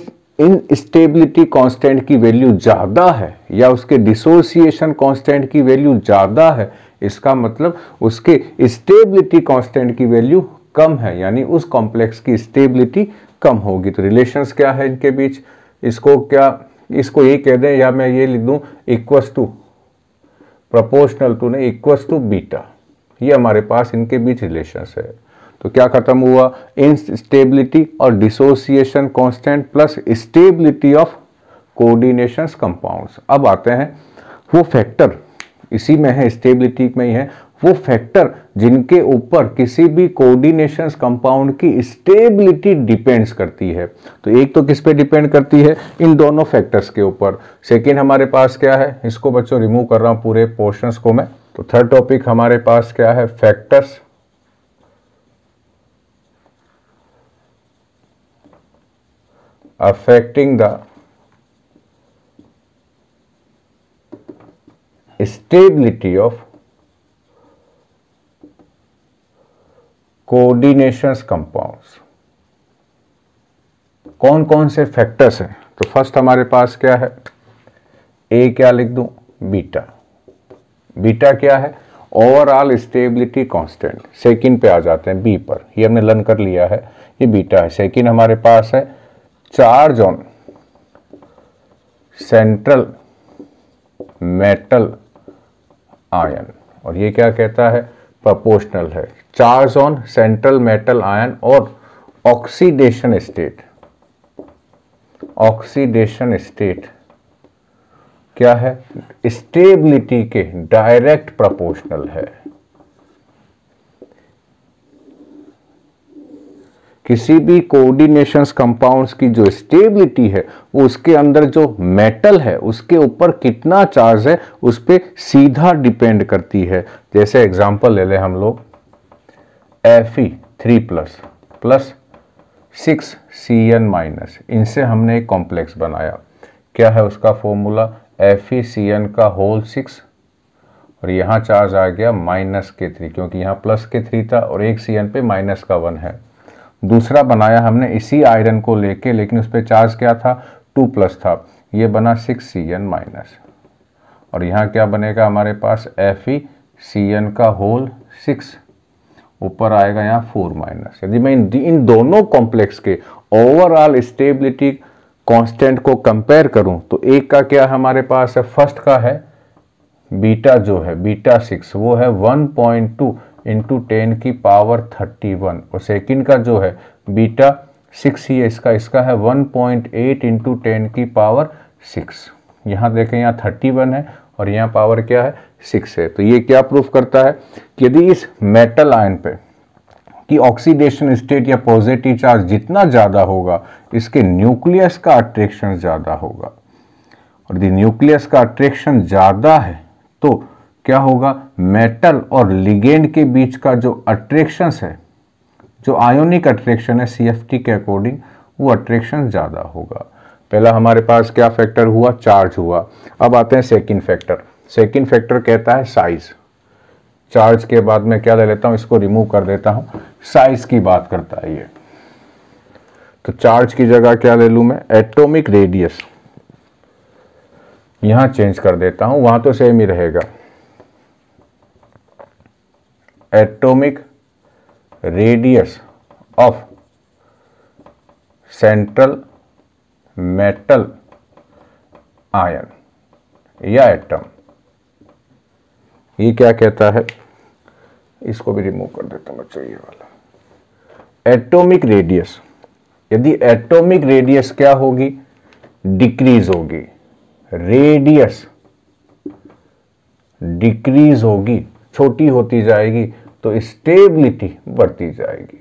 स्टेबिलिटी कांस्टेंट की वैल्यू ज्यादा है या उसके डिसोसिएशन कांस्टेंट की वैल्यू ज्यादा है, इसका मतलब उसके स्टेबिलिटी कांस्टेंट की वैल्यू कम है, यानी उस कॉम्प्लेक्स की स्टेबिलिटी कम होगी। तो रिलेशंस क्या है इनके बीच, इसको ये कह दें या मैं ये लिख दूं इक्वस टू प्रोपोर्शनल टू नहीं इक्वस टू बीटा, ये हमारे पास इनके बीच रिलेशंस है। तो क्या खत्म हुआ, इंस्टेबिलिटी और dissociation constant plus stability of coordination compounds. अब आते हैं वो फैक्टर, इसी में है स्टेबिलिटी में ही है, वो फैक्टर जिनके ऊपर किसी भी कोऑर्डिनेशन कंपाउंड की स्टेबिलिटी डिपेंड्स करती है। तो एक तो किस पे डिपेंड करती है, इन दोनों फैक्टर्स के ऊपर। सेकेंड हमारे पास क्या है, इसको बच्चों रिमूव कर रहा हूं पूरे पोर्शंस को मैं। तो थर्ड टॉपिक हमारे पास क्या है, factors affecting the stability of coordinations compounds। कौन कौन से फैक्टर्स हैं, तो फर्स्ट हमारे पास क्या है, ए क्या लिख दूं, बीटा। बीटा क्या है, ओवरऑल स्टेबिलिटी कांस्टेंट। सेकंड पे आ जाते हैं बी पर, ये हमने लर्न कर लिया है, ये बीटा है। सेकंड हमारे पास है charge on central metal ion, और ये क्या कहता है, प्रोपोर्शनल है। Charge on central metal ion और ऑक्सीडेशन स्टेट, ऑक्सीडेशन स्टेट क्या है, स्टेबिलिटी के डायरेक्ट प्रोपोर्शनल है। किसी भी कोऑर्डिनेशंस कंपाउंड्स की जो स्टेबिलिटी है वो उसके अंदर जो मेटल है उसके ऊपर कितना चार्ज है उस पर सीधा डिपेंड करती है। जैसे एग्जांपल ले लें हम लोग, Fe3 प्लस 6Cn माइनस, इनसे हमने एक कॉम्प्लेक्स बनाया। क्या है उसका फॉर्मूला, FeCn का होल 6 और यहाँ चार्ज आ गया -3, क्योंकि यहाँ +3 था और एक Cn पे -1 है। दूसरा बनाया हमने इसी आयरन को लेके, लेकिन उस पर चार्ज क्या था, 2+ था, ये बना 6Cn माइनस, और यहाँ क्या बनेगा हमारे पास, FeCn का होल 6, ऊपर आएगा यहाँ 4 माइनस। यदि मैं इन दोनों कॉम्प्लेक्स के ओवरऑल स्टेबिलिटी कांस्टेंट को कंपेयर करूं तो एक का क्या हमारे पास है, फर्स्ट का है बीटा जो है बीटा 6, वो है 1.2 इंटू 10⁻31, और सेकंड का जो है बीटा 6 ही है, इसका है 1.8 इंटू 10⁻6। यहाँ देखें यहाँ 31 है और यहाँ पावर क्या है, 6 है। तो ये क्या प्रूफ करता है कि यदि इस मेटल आयन पे कि ऑक्सीडेशन स्टेट या पॉजिटिव चार्ज जितना ज़्यादा होगा, इसके न्यूक्लियस का अट्रैक्शन ज़्यादा होगा, और यदि न्यूक्लियस का अट्रैक्शन ज़्यादा है तो क्या होगा, मेटल और लिगेंड के बीच का जो अट्रैक्शन है, जो आयोनिक अट्रैक्शन है CFT के अकॉर्डिंग, वो अट्रैक्शन ज़्यादा होगा। पहला हमारे पास क्या फैक्टर हुआ, चार्ज हुआ। अब आते हैं सेकंड फैक्टर। सेकंड फैक्टर कहता है साइज। चार्ज के बाद में क्या ले लेता हूँ, इसको रिमूव कर देता हूँ, साइज की बात करता है ये। तो चार्ज की जगह क्या ले लूँ मैं, एटॉमिक रेडियस, यहां चेंज कर देता हूं, वहां तो सेम ही रहेगा। Atomic radius of central metal ion या एटम, ये क्या कहता है, इसको भी रिमूव कर देता हूं बच्चों, ये वाला एटॉमिक रेडियस। यदि एटॉमिक रेडियस क्या होगी, डिक्रीज होगी, रेडियस डिक्रीज होगी, छोटी होती जाएगी, तो स्टेबिलिटी बढ़ती जाएगी।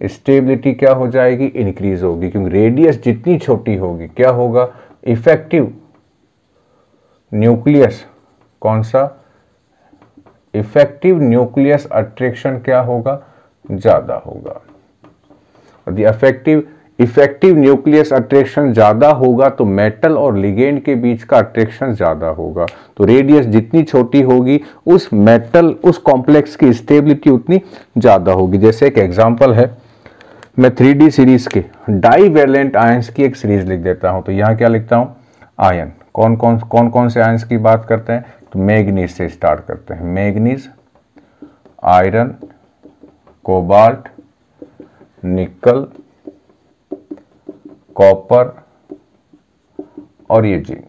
स्टेबिलिटी क्या हो जाएगी, इंक्रीज होगी, क्योंकि रेडियस जितनी छोटी होगी क्या होगा, इफेक्टिव न्यूक्लियस, कौन सा, इफेक्टिव न्यूक्लियस अट्रैक्शन क्या होगा, ज्यादा होगा। और इफेक्टिव न्यूक्लियस अट्रैक्शन ज्यादा होगा तो मेटल और लिगेंड के बीच का अट्रैक्शन ज्यादा होगा। तो रेडियस जितनी छोटी होगी उस उस कॉम्प्लेक्स की स्टेबिलिटी उतनी ज्यादा होगी। जैसे एक एग्जांपल है, मैं 3D सीरीज के डाईवैलेंट आयंस की एक सीरीज लिख देता हूं। तो यहां क्या लिखता हूं, आयन। कौन कौन से आयंस की बात करते हैं, तो मैग्नीज से स्टार्ट करते हैं। मैग्नीज, आयरन, कोबाल्ट, निकल, कॉपर और ये जिंक,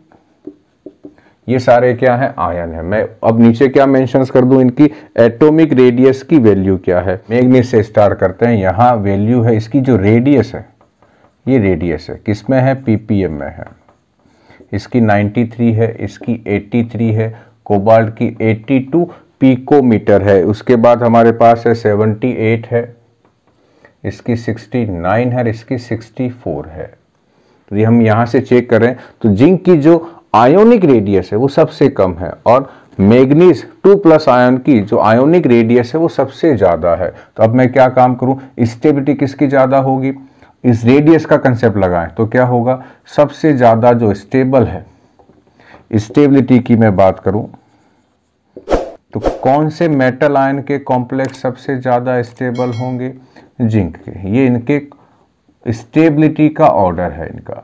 ये सारे क्या है, आयन है। मैं अब नीचे क्या मेंशंस कर दूं, इनकी एटॉमिक रेडियस की वैल्यू क्या है। मैग्नीज से स्टार्ट करते हैं। यहां वैल्यू है इसकी जो रेडियस है, ये रेडियस है, किसमें है, पीपीएम में है। इसकी 93 है, इसकी 83 है, कोबाल्ट की 82 पिकोमीटर है। उसके बाद हमारे पास है 78 है, इसकी 69 है, इसकी 64 है। तो ये हम यहां से चेक करें तो जिंक की जो आयोनिक रेडियस है वो सबसे कम है और मैग्नीज 2+ आयन की जो आयोनिक रेडियस है वो सबसे ज्यादा है। तो अब मैं क्या काम करूं, स्टेबिलिटी किसकी ज्यादा होगी, इस रेडियस का कंसेप्ट लगाएं तो क्या होगा, सबसे ज्यादा जो स्टेबल है, स्टेबिलिटी की मैं बात करूं तो कौन से मेटल आयन के कॉम्प्लेक्स सबसे ज्यादा स्टेबल होंगे, जिंक के। ये इनके स्टेबिलिटी का ऑर्डर है इनका।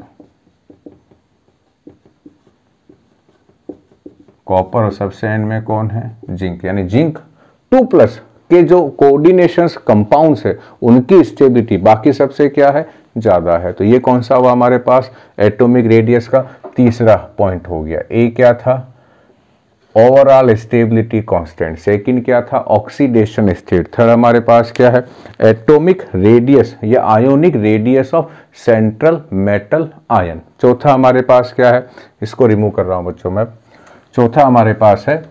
कॉपर और सबसे एंड में कौन है, जिंक। यानी जिंक 2+ के जो कोऑर्डिनेशंस कंपाउंड्स है उनकी स्टेबिलिटी बाकी सबसे क्या है, ज्यादा है। तो ये कौन सा हुआ हमारे पास, एटॉमिक रेडियस का तीसरा पॉइंट हो गया। ए क्या था, ओवरऑल स्टेबिलिटी कांस्टेंट। सेकंड क्या था, ऑक्सीडेशन स्टेट। थर्ड हमारे पास क्या है, एटॉमिक रेडियस या ionic radius of central metal ion. चौथा हमारे पास क्या है, इसको रिमूव कर रहा हूं बच्चों मैं। चौथा हमारे पास है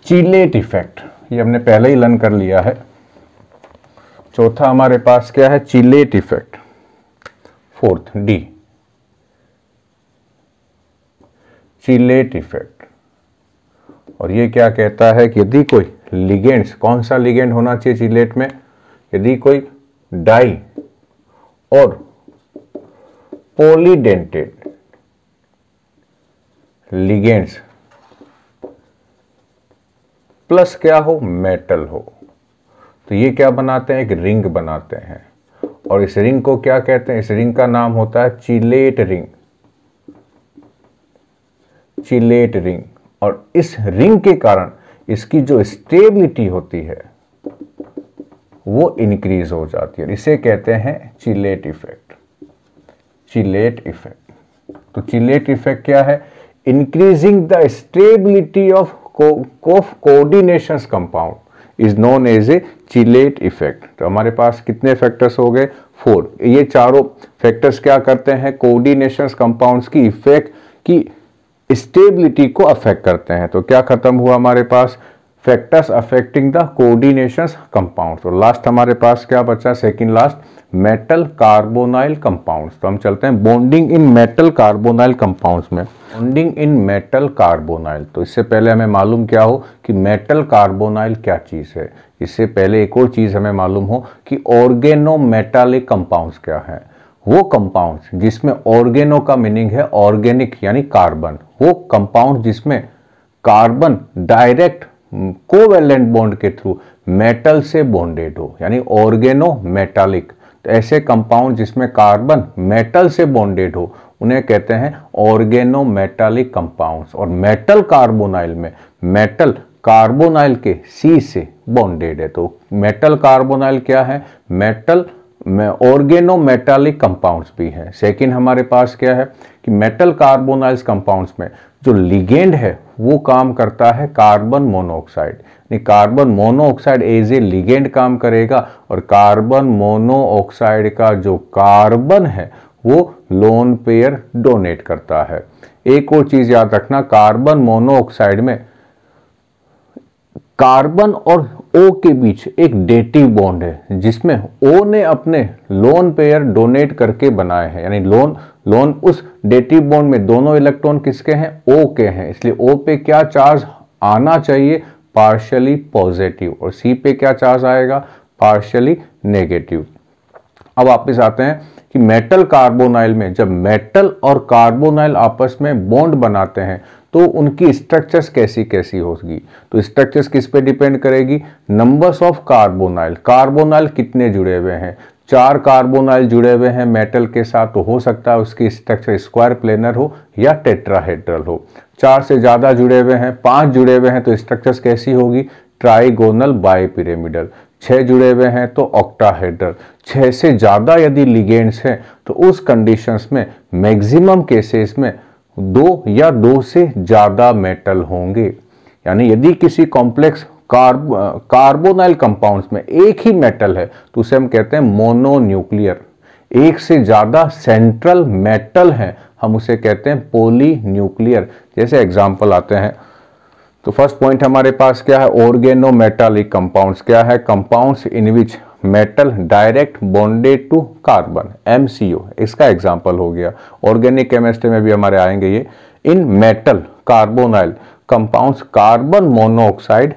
चिलेट इफेक्ट, ये हमने पहले ही लर्न कर लिया है। चौथा हमारे पास क्या है, chelate effect. Fourth D, chelate effect. और ये क्या कहता है कि यदि कोई लिगेंड्स, कौन सा लिगेंड होना चाहिए चिलेट में, यदि कोई डाई और पॉलीडेंटेड लिगेंड्स प्लस क्या हो, मेटल हो, तो ये क्या बनाते हैं, एक रिंग बनाते हैं। और इस रिंग को क्या कहते हैं, इस रिंग का नाम होता है चिलेट रिंग। Chelate ring. और इस रिंग के कारण इसकी जो स्टेबिलिटी होती है वो इंक्रीज हो जाती है। इसे कहते हैं चिलेट इफेक्ट। Chelate effect. तो चिलेट इफेक्ट क्या है, increasing the stability of coordination compound is known as a chelate effect. तो हमारे पास कितने फैक्टर्स हो गए, 4। ये चारों फैक्टर्स क्या करते हैं, कोऑर्डिनेशन कंपाउंड्स की इफेक्ट की स्टेबिलिटी को अफेक्ट करते हैं। तो क्या खत्म हुआ हमारे पास, factors affecting the coordination compounds. तो लास्ट हमारे पास क्या बचा, second last, metal carbonyl compounds. तो हम चलते हैं bonding in metal carbonyl compounds में। बॉन्डिंग इन मेटल कार्बोनाइल, तो इससे पहले हमें मालूम क्या हो कि मेटल कार्बोनाइल क्या चीज है। इससे पहले एक और चीज हमें मालूम हो कि ऑर्गेनोमेटालिक कंपाउंड्स क्या है। वो कंपाउंड्स जिसमें ऑर्गेनो का मीनिंग है ऑर्गेनिक यानी कार्बन, वो कंपाउंड जिसमें कार्बन डायरेक्ट कोवैलेंट बॉन्ड के थ्रू मेटल से बॉन्डेड हो, यानी ऑर्गेनो मेटालिक। तो ऐसे कंपाउंड जिसमें कार्बन मेटल से बॉन्डेड हो उन्हें कहते हैं ऑर्गेनो मेटालिक कंपाउंड्स। और मेटल कार्बोनाइल में मेटल कार्बोनाइल के सी से बॉन्डेड है। तो मेटल कार्बोनाइल क्या है, मेटल में ऑर्गेनो मेटालिक कंपाउंड्स भी हैं। सेकंड हमारे पास क्या है कि मेटल कार्बोनाइल्स कंपाउंड्स में जो लिगेंड है वो काम करता है carbon monoxide. Carbon monoxide as a ligand काम करेगा और कार्बन मोनोऑक्साइड का जो कार्बन है वो लोन पेयर डोनेट करता है। एक और चीज याद रखना, कार्बन मोनोऑक्साइड में कार्बन और O के बीच एक डेटिव बॉन्ड है जिसमें O ने अपने लोन पेयर डोनेट करके बनाए हैं। यानी लोन उस डेटिव बॉन्ड में दोनों इलेक्ट्रॉन किसके हैं, O के हैं। इसलिए O पे क्या चार्ज आना चाहिए, पार्शियली पॉजिटिव, और सी पे क्या चार्ज आएगा, पार्शियली नेगेटिव। अब वापस आते हैं कि मेटल कार्बोनाइल में जब मेटल और कार्बोनाइल आपस में बॉन्ड बनाते हैं तो उनकी स्ट्रक्चर्स कैसी कैसी होगी। तो स्ट्रक्चर्स किस पे डिपेंड करेगी, नंबर्स ऑफ कार्बोनाइल, कार्बोनाइल कितने जुड़े हुए हैं। 4 कार्बोनाइल जुड़े हुए हैं मेटल के साथ तो हो सकता है उसकी स्ट्रक्चर स्क्वायर प्लेनर हो या टेट्राहेड्रल हो। 4 से ज़्यादा जुड़े हुए हैं, 5 जुड़े हुए हैं तो स्ट्रक्चर्स कैसी होगी, ट्राइगोनल बाइपिरामिडल। 6 जुड़े हुए हैं तो ऑक्टाहेड्रल। 6 से ज़्यादा यदि लिगेंड्स हैं तो उस कंडीशंस में मैक्सिमम केसेस में 2 या 2 से ज़्यादा मेटल होंगे। यानी यदि किसी कॉम्प्लेक्स कार्बोनाइल कंपाउंड्स में एक ही मेटल है तो उसे हम कहते हैं मोनोन्यूक्लियर। एक से ज़्यादा सेंट्रल मेटल है हम उसे कहते हैं पॉलीन्यूक्लियर। जैसे एग्जाम्पल आते हैं तो फर्स्ट पॉइंट हमारे पास क्या है, ऑर्गेनोमेटालिक कंपाउंड्स। क्या है, compounds in which metal direct bonded to carbon, MCO, इसका एग्जाम्पल हो गया। ऑर्गेनिक केमिस्ट्री में भी हमारे आएंगे ये। In metal carbonyl compounds carbon monoxide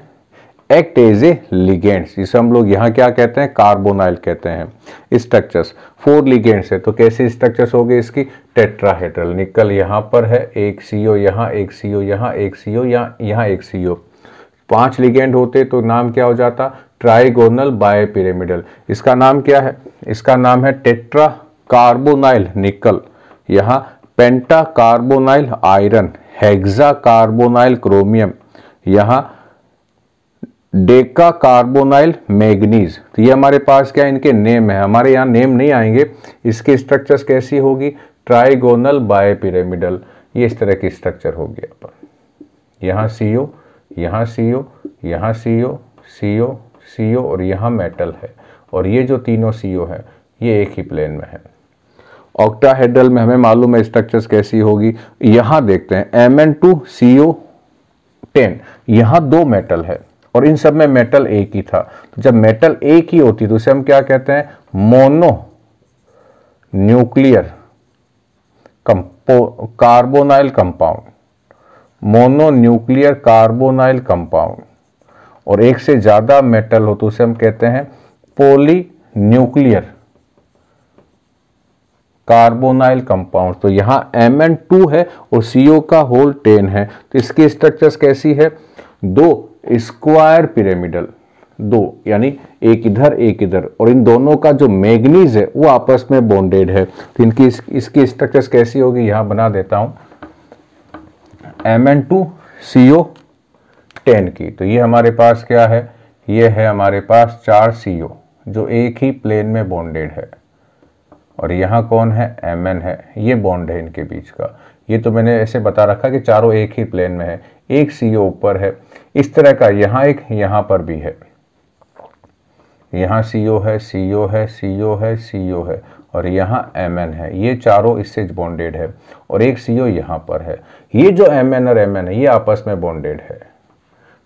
act as a ligands, जिसे हम लोग यहाँ क्या कहते हैं, कार्बोनाइल कहते हैं। स्ट्रक्चर्स 4 लिगेंड्स है तो कैसे स्ट्रक्चर्स हो गए इसकी, टेट्राहेड्रल। निकल यहाँ पर है, एक CO यहाँ, एक CO यहाँ, एक CO यहाँ एक CO। 5 लिगेंड होते तो नाम क्या हो जाता, ट्राइगोनल बाइपिरामिडल। इसका नाम क्या है, इसका नाम है टेट्रा कार्बोनाइल निकल, यहाँ penta carbonyl iron, hexa carbonyl chromium, यहाँ डेका कार्बोनाइल मैग्नीज। तो ये हमारे पास क्या इनके नेम है, हमारे यहाँ नेम नहीं आएंगे। इसके स्ट्रक्चर्स कैसी होगी, ट्राइगोनल बाइपिरामिडल। ये इस तरह की स्ट्रक्चर होगी। यहाँ CO, यहाँ CO, यहाँ CO, CO, CO और यहाँ मेटल है, और ये जो तीनों CO है ये एक ही प्लेन में है। ऑक्टाहेड्रल में हमें मालूम है स्ट्रक्चर्स कैसी होगी। यहाँ देखते हैं Mn2CO10, यहाँ 2 मेटल है और इन सब में मेटल एक ही था। तो जब मेटल एक ही होती तो उसे हम क्या कहते हैं, mono nuclear carbonyl compound, mono nuclear carbonyl compound. और एक से ज्यादा मेटल हो तो उसे हम कहते हैं पॉली न्यूक्लियर कार्बोनाइल कंपाउंड। तो यहाँ Mn2 है और CO का होल 10 है। तो इसकी स्ट्रक्चर्स कैसी है, 2 स्क्वायर पिरामिडल, 2 यानी एक इधर, और इन दोनों का जो मैग्नीज है वो आपस में बॉन्डेड है। तो इनकी इसकी स्ट्रक्चर्स कैसी होगी, यहां बना देता हूं, Mn2CO10 की। तो ये हमारे पास क्या है, ये है हमारे पास 4 CO जो एक ही प्लेन में बॉन्डेड है, और यहाँ कौन है, Mn है, ये बॉन्ड है इनके बीच का। ये तो मैंने ऐसे बता रखा कि चारों एक ही प्लेन में है, एक CO ऊपर है इस तरह का, यहाँ एक, यहाँ पर भी है, यहाँ CO है, CO है, CO है, CO है, और यहाँ Mn है। ये चारों इससे बॉन्डेड है, और एक CO यहाँ पर है। ये जो Mn और Mn है ये आपस में बॉन्डेड है।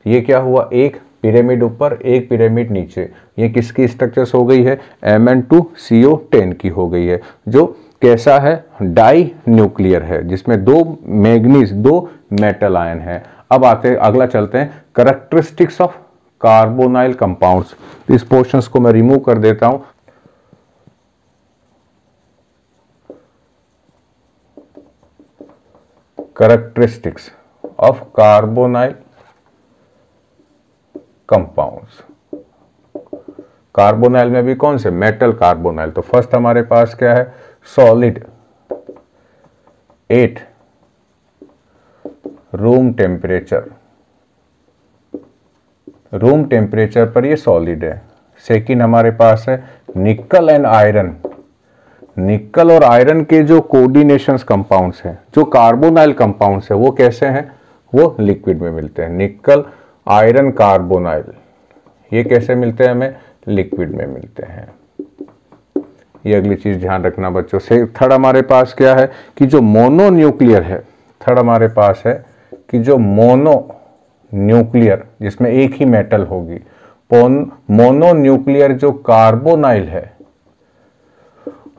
ये क्या हुआ, एक पिरामिड ऊपर, एक पिरामिड नीचे। ये किसकी स्ट्रक्चर्स हो गई है, Mn2CO10 की हो गई है, जो कैसा है, डाई न्यूक्लियर है, जिसमें 2 मैग्नीज, 2 मेटल आयन है। अब आते अगला चलते हैं, कैरेक्टरिस्टिक्स ऑफ कार्बोनाइल कंपाउंड्स। इस पोर्शंस को मैं रिमूव कर देता हूं। Characteristics of carbonyl compounds. Carbonyl में भी कौन से, मेटल कार्बोनाइल। तो फर्स्ट हमारे पास क्या है, solid 8 room temperature, room temperature पर ये सॉलिड है। सेकंड हमारे पास है निकल एंड आयरन। निकल और आयरन के जो कोऑर्डिनेशंस कंपाउंड्स हैं, जो कार्बोनाइल कंपाउंड्स है, वो कैसे हैं, वो लिक्विड में मिलते हैं। निकल आयरन कार्बोनाइल ये कैसे मिलते हैं, हमें लिक्विड में मिलते हैं। ये अगली चीज ध्यान रखना बच्चों से। थर्ड हमारे पास क्या है कि जो मोनो न्यूक्लियर है, थर्ड हमारे पास है कि जो मोनो न्यूक्लियर जिसमें एक ही मेटल होगी, मोनो न्यूक्लियर जो कार्बोनाइल है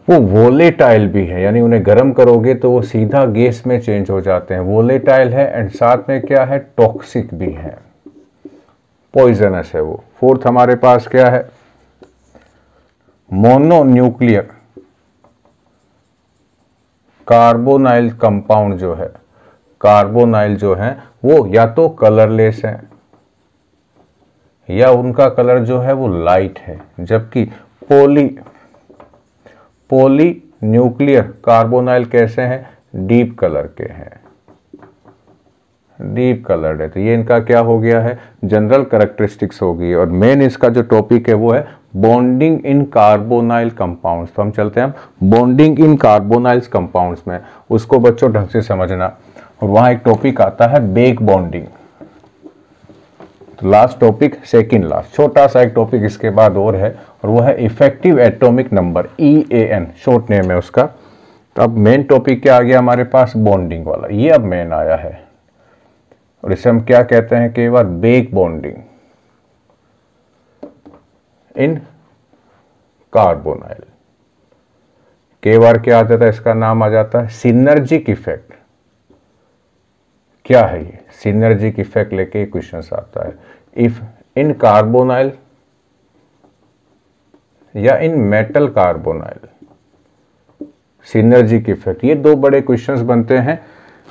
वो वोलेटाइल भी है, यानी उन्हें गर्म करोगे तो वो सीधा गैस में चेंज हो जाते हैं। वोलेटाइल है एंड साथ में क्या है, टॉक्सिक भी है। पॉइजनस है वो। फोर्थ हमारे पास क्या है, मोनोन्यूक्लियर कार्बोनाइल कंपाउंड जो है, कार्बोनाइल जो है वो या तो कलरलेस है या उनका कलर जो है वो लाइट है, जबकि पॉली न्यूक्लियर कार्बोनाइल कैसे हैं, डीप कलर के हैं, डीप कलर्ड है। तो ये इनका क्या हो गया है, जनरल कैरेक्टरिस्टिक्स होगी। और मेन इसका जो टॉपिक है वो है बॉन्डिंग इन कार्बोनाइल कंपाउंड्स। तो हम चलते हैं बॉन्डिंग इन कार्बोनाइल्स कंपाउंड्स में, उसको बच्चों ढंग से समझना। और वहां एक टॉपिक आता है बेक बॉन्डिंग। तो लास्ट टॉपिक, सेकंड लास्ट, छोटा सा एक टॉपिक इसके बाद और है, और वो है effective atomic number, EAN short name है उसका। तो अब मेन टॉपिक क्या आ गया हमारे पास, बॉन्डिंग वाला, ये अब मेन आया है। और इसे हम क्या कहते हैं, कई बार बेक बॉन्डिंग इन कार्बोनाइल, कई बार क्या आ जाता है, इसका नाम आ जाता है सिनर्जिक इफेक्ट। क्या है ये, सिनर्जिक इफेक्ट लेके क्वेश्चन आता है। इफ इन कार्बोनाइल या इन मेटल कार्बोनाइल, सिनर्जिक इफेक्ट, ये दो बड़े क्वेश्चंस बनते हैं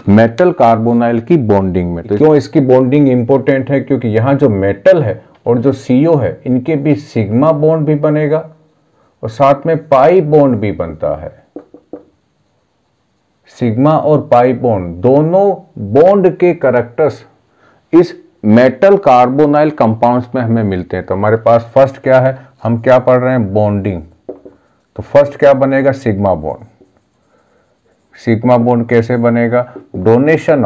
मेटल कार्बोनाइल की बॉन्डिंग में। तो क्यों इसकी बॉन्डिंग इंपॉर्टेंट है, क्योंकि यहां जो मेटल है और जो CO है इनके बीच सिग्मा बॉन्ड भी बनेगा और साथ में पाई बॉन्ड भी बनता है। सिग्मा और पाई बॉन्ड, दोनों बॉन्ड के कैरेक्टर्स इस मेटल कार्बोनाइल कंपाउंड्स में हमें मिलते हैं। तो हमारे पास फर्स्ट क्या है, हम क्या पढ़ रहे हैं, बॉन्डिंग। तो फर्स्ट क्या बनेगा, सिग्मा बॉन्ड। सिग्मा बॉन्ड कैसे बनेगा, डोनेशन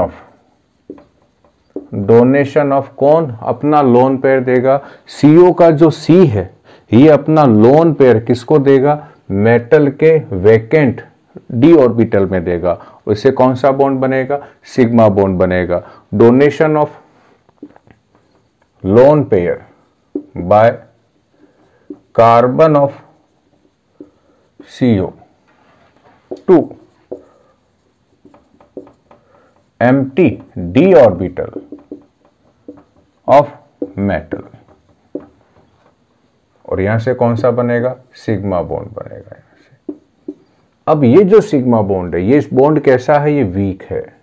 ऑफ कौन, अपना लोन पेयर देगा। CO का जो C है ये अपना लोन पेयर किसको देगा, मेटल के वैकेंट D ऑर्बिटल में देगा। उससे कौन सा बॉन्ड बनेगा, सिग्मा बॉन्ड बनेगा। Donation of lone pair by carbon of CO to empty D orbital of metal, और यहां से कौन सा बनेगा, सिग्मा बॉन्ड बनेगा यहां से। अब ये जो सिग्मा बॉन्ड है, ये बॉन्ड कैसा है, ये वीक है।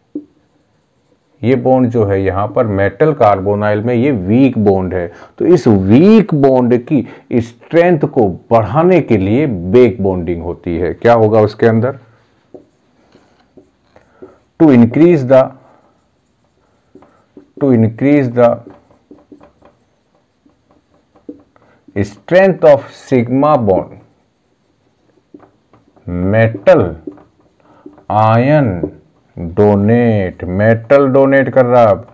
ये बॉन्ड जो है यहां पर मेटल कार्बोनाइल में ये वीक बॉन्ड है। तो इस वीक बॉन्ड की स्ट्रेंथ को बढ़ाने के लिए बेक बॉन्डिंग होती है। क्या होगा उसके अंदर, to increase the strength of sigma bond, metal ion donate, metal donate कर रहा है। अब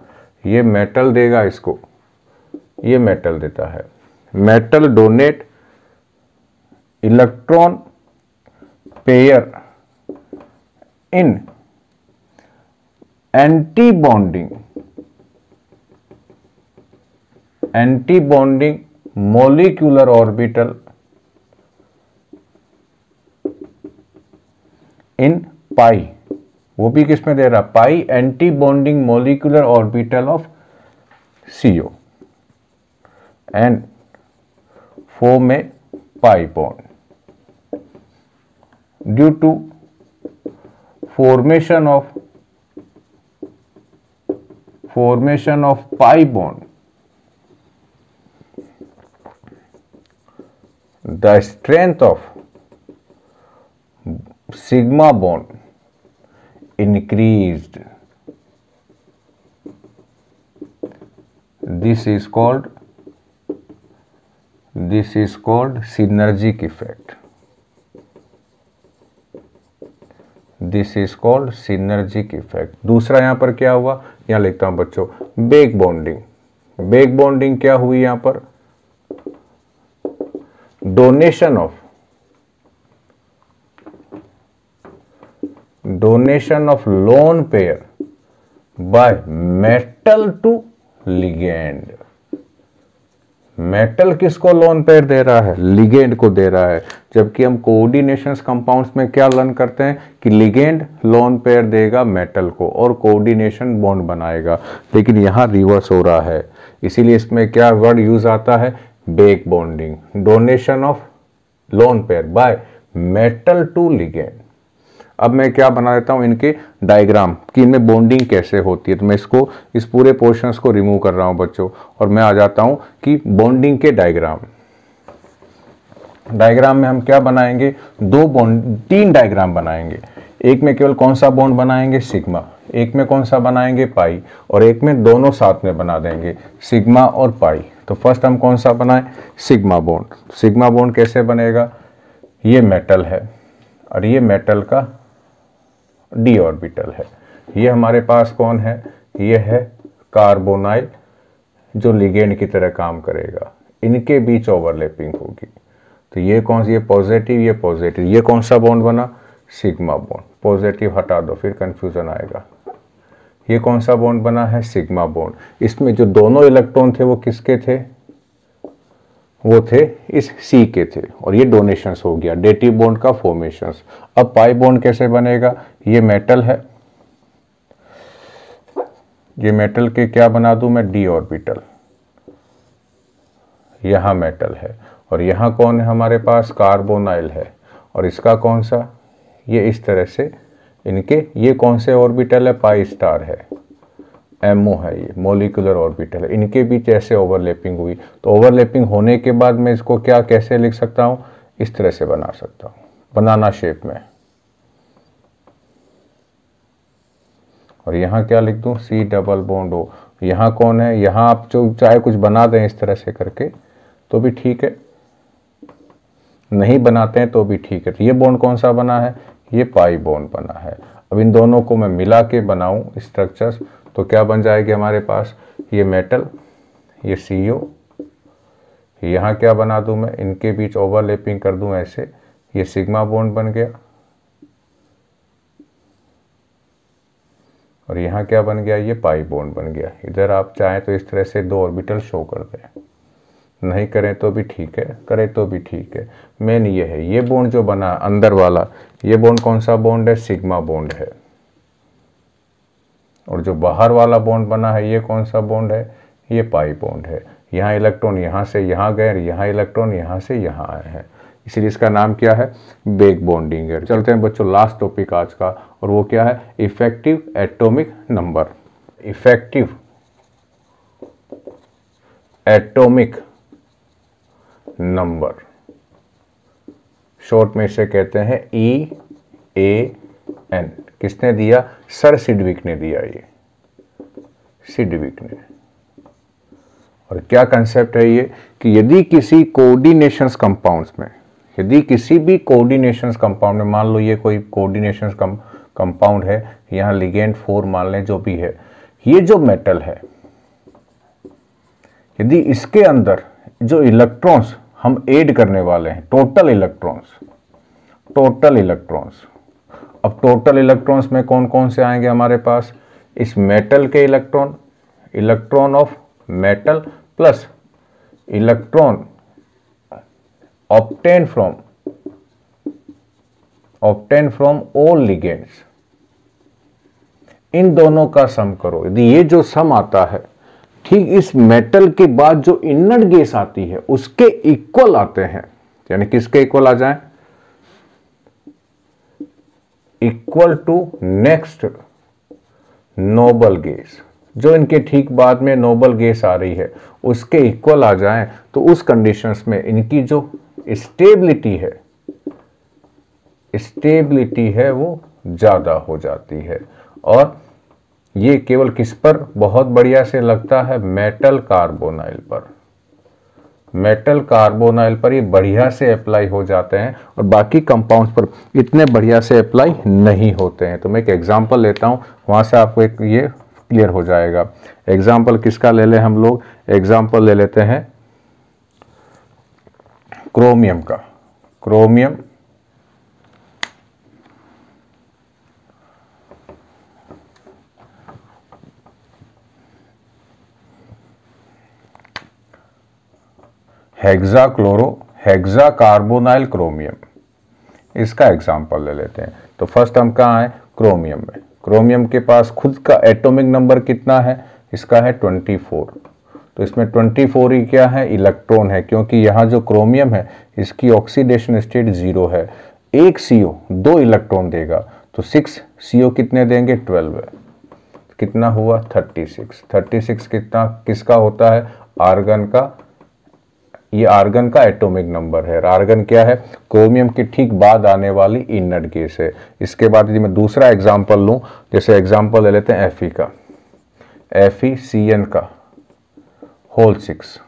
ये मेटल देगा इसको, ये मेटल देता है, metal donate electron pair in anti bonding molecular orbital in pi, वो भी किसमें दे रहा, pi anti bonding molecular orbital of CO and form में pi bond due to formation of pi bond, the strength of sigma bond increased. This is called synergic effect. This is called synergic effect. दूसरा यहां पर क्या हुआ, यहां लिखता हूं बच्चों, बेक बॉन्डिंग। बेक बॉन्डिंग क्या हुई यहां पर, donation of lone pair by metal to ligand, metal किसको लोन पेयर दे रहा है? लिगेंड को दे रहा है। जबकि हम कोऑर्डिनेशन कंपाउंड्स में क्या लर्न करते हैं कि लिगेंड लोन पेयर देगा मेटल को और कोऑर्डिनेशन बॉन्ड बनाएगा, लेकिन यहाँ रिवर्स हो रहा है। इसीलिए इसमें क्या वर्ड यूज आता है? Back bonding, donation of lone pair by metal to ligand. अब मैं क्या बना देता हूं इनके डायग्राम कि इनमें बॉन्डिंग कैसे होती है। तो मैं इसको इस पूरे पोर्शंस को रिमूव कर रहा हूं बच्चों, और मैं आ जाता हूं कि बॉन्डिंग के डायग्राम में हम क्या बनाएंगे? तीन डायग्राम बनाएंगे। एक में केवल कौन सा बॉन्ड बनाएंगे? सिग्मा। एक में कौन सा बनाएंगे? पाई। और एक में दोनों साथ में बना देंगे, सिग्मा और पाई। तो फर्स्ट हम कौन सा बनाएं? Sigma bond. सिग्मा बॉन्ड कैसे बनेगा? ये मेटल है और ये मेटल का डी ऑर्बिटल है। ये हमारे पास कौन है? ये है कार्बोनाइल, जो लिगेंड की तरह काम करेगा। इनके बीच ओवरलैपिंग होगी। तो ये कौन सी? ये पॉजिटिव, ये पॉजिटिव। ये कौन सा बॉन्ड बना? Sigma bond. पॉजिटिव हटा दो, फिर कंफ्यूजन आएगा। ये कौन सा बॉन्ड बना है? Sigma bond. इसमें जो दोनों इलेक्ट्रॉन थे वो किसके थे? वो थे इस सी के थे, और ये डोनेशंस हो गया, डेटिव बॉन्ड का फॉर्मेशंस। अब पाई बॉन्ड कैसे बनेगा? ये मेटल है, ये मेटल के क्या बना दूं मैं? D orbital. यहां मेटल है और यहां कौन है हमारे पास? कार्बोनाइल है। और इसका कौन सा? ये इस तरह से इनके ये कौन से ऑर्बिटल है? पाई स्टार है, एमओ है, ये मोलिकुलर ऑर्बिटल है। इनके बीच ऐसे ओवरलैपिंग हुई। तो ओवरलैपिंग होने के बाद मैं इसको क्या कैसे लिख सकता हूं? इस तरह से बना सकता हूं, बनाना शेप में। और यहां क्या लिख दूं? C double bond O. यहां कौन है? यहां आप जो चाहे कुछ बना दें इस तरह से करके तो भी ठीक है, नहीं बनाते हैं तो भी ठीक है। तो ये बॉन्ड कौन सा बना है? ये पाई बॉन्ड बना है। अब इन दोनों को मैं मिला के बनाऊं स्ट्रक्चर्स तो क्या बन जाएगी हमारे पास? ये मेटल, ये CO। यहाँ क्या बना दूं मैं? इनके बीच ओवरलैपिंग कर दूं ऐसे, ये सिग्मा बॉन्ड बन गया। और यहाँ क्या बन गया? ये पाई बॉन्ड बन गया। इधर आप चाहें तो इस तरह से दो ऑर्बिटल शो कर दें, नहीं करें तो भी ठीक है, करें तो भी ठीक है। मेन ये है, ये बॉन्ड जो बना अंदर वाला, ये बॉन्ड कौन सा बॉन्ड है? सिग्मा बॉन्ड है। और जो बाहर वाला बॉन्ड बना है ये कौन सा बॉन्ड है? ये पाई बॉन्ड है। यहाँ इलेक्ट्रॉन यहाँ से यहाँ गए, यहाँ इलेक्ट्रॉन यहाँ से यहाँ आए हैं, इसलिए इसका नाम क्या है? बैक बॉन्डिंग है। चलते हैं बच्चों लास्ट टॉपिक आज का, और वो क्या है? Effective atomic number. Effective atomic number, short में इसे कहते हैं EAN। किसने दिया? सर सिडविक ने दिया, ये सिडविक ने। और क्या कंसेप्ट है ये कि यदि किसी कोऑर्डिनेशंस कंपाउंड्स में, यदि किसी भी कोऑर्डिनेशंस कंपाउंड में, मान लो ये कोई कोऑर्डिनेशंस कंपाउंड है, यहाँ लिगेंड 4 मान लें, जो भी है, ये जो मेटल है, यदि इसके अंदर जो इलेक्ट्रॉन्स हम ऐड करने वाले हैं, टोटल इलेक्ट्रॉन्स, अब टोटल इलेक्ट्रॉन्स में कौन कौन से आएंगे हमारे पास? इस मेटल के electron of metal plus electron obtain from all ligands. इन दोनों का सम करो। यदि ये जो सम आता है, ठीक इस मेटल के बाद जो इनर्ट गैस आती है उसके इक्वल आते हैं। यानी किसके इक्वल आ जाए? Equal to next noble gas. जो इनके ठीक बाद में नोबल गैस आ रही है उसके इक्वल आ जाए, तो उस कंडीशंस में इनकी जो स्टेबिलिटी है वो ज्यादा हो जाती है। और ये केवल किस पर बहुत बढ़िया से लगता है? मेटल कार्बोनाइल पर। मेटल कार्बोनाइल पर ये बढ़िया से अप्लाई हो जाते हैं, और बाकी कंपाउंड्स पर इतने बढ़िया से अप्लाई नहीं होते हैं। तो मैं एक एग्जांपल लेता हूं, वहां से आपको एक ये क्लियर हो जाएगा। एग्जांपल किसका ले लें हम लोग? एग्जांपल ले लेते हैं क्रोमियम का। क्रोमियम हेक्सा कार्बोनाइल क्रोमियम, इसका एग्जाम्पल ले लेते हैं। तो फर्स्ट हम कहाँ हैं, क्रोमियम में। क्रोमियम के पास खुद का एटॉमिक नंबर कितना है, इसका है 24। तो इसमें 24 ही क्या है, इलेक्ट्रॉन है, क्योंकि यहाँ जो क्रोमियम है इसकी ऑक्सीडेशन स्टेट 0 है। एक CO 2 इलेक्ट्रॉन देगा, तो 6 CO कितने देंगे, 12। कितना हुआ, 36। 36 कितना किसका होता है, आर्गन का। ये आर्गन का एटॉमिक नंबर है। आर्गन क्या है, क्रोमियम के ठीक बाद आने वाली इनर्ट गैस है। इसके बाद यदि मैं दूसरा एग्जांपल लूं, जैसे एग्जांपल ले लेते हैं Fe का, FeCN का होल 6,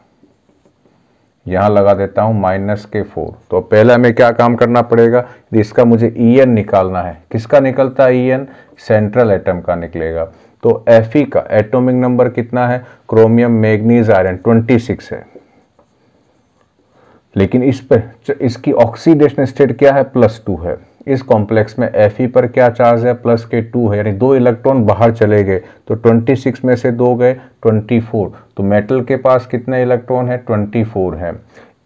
यहां लगा देता हूं -4। तो पहले हमें क्या काम करना पड़ेगा, इसका मुझे En निकालना है। किसका निकलता है En, सेंट्रल एटम का निकलेगा। तो Fe का एटॉमिक नंबर कितना है, क्रोमियम मैग्नीज आयरन 26 है, लेकिन इस पर इसकी ऑक्सीडेशन स्टेट क्या है, +2 है। इस कॉम्प्लेक्स में Fe पर क्या चार्ज है, +2 है, यानी 2 इलेक्ट्रॉन बाहर चले गए। तो 26 में से 2 गए, 24। तो मेटल के पास कितने इलेक्ट्रॉन है, 24 है।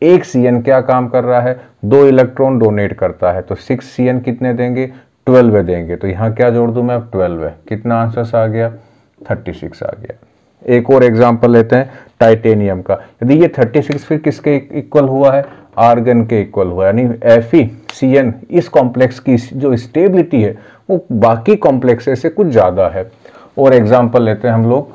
एक CN क्या काम कर रहा है, 2 इलेक्ट्रॉन डोनेट करता है। तो 6 CN कितने देंगे, 12 देंगे। तो यहाँ क्या जोड़ दूं मैं, अब 12 है। कितना आंसर आ गया, 36 आ गया। एक और एग्जांपल लेते हैं टाइटेनियम का। यदि ये 36 फिर किसके इक्वल हुआ है, आर्गन के इक्वल हुआ है, यानी FeCN इस कॉम्प्लेक्स की जो स्टेबिलिटी है वो बाकी कॉम्प्लेक्स से कुछ ज्यादा है। और एग्जांपल लेते हैं हम लोग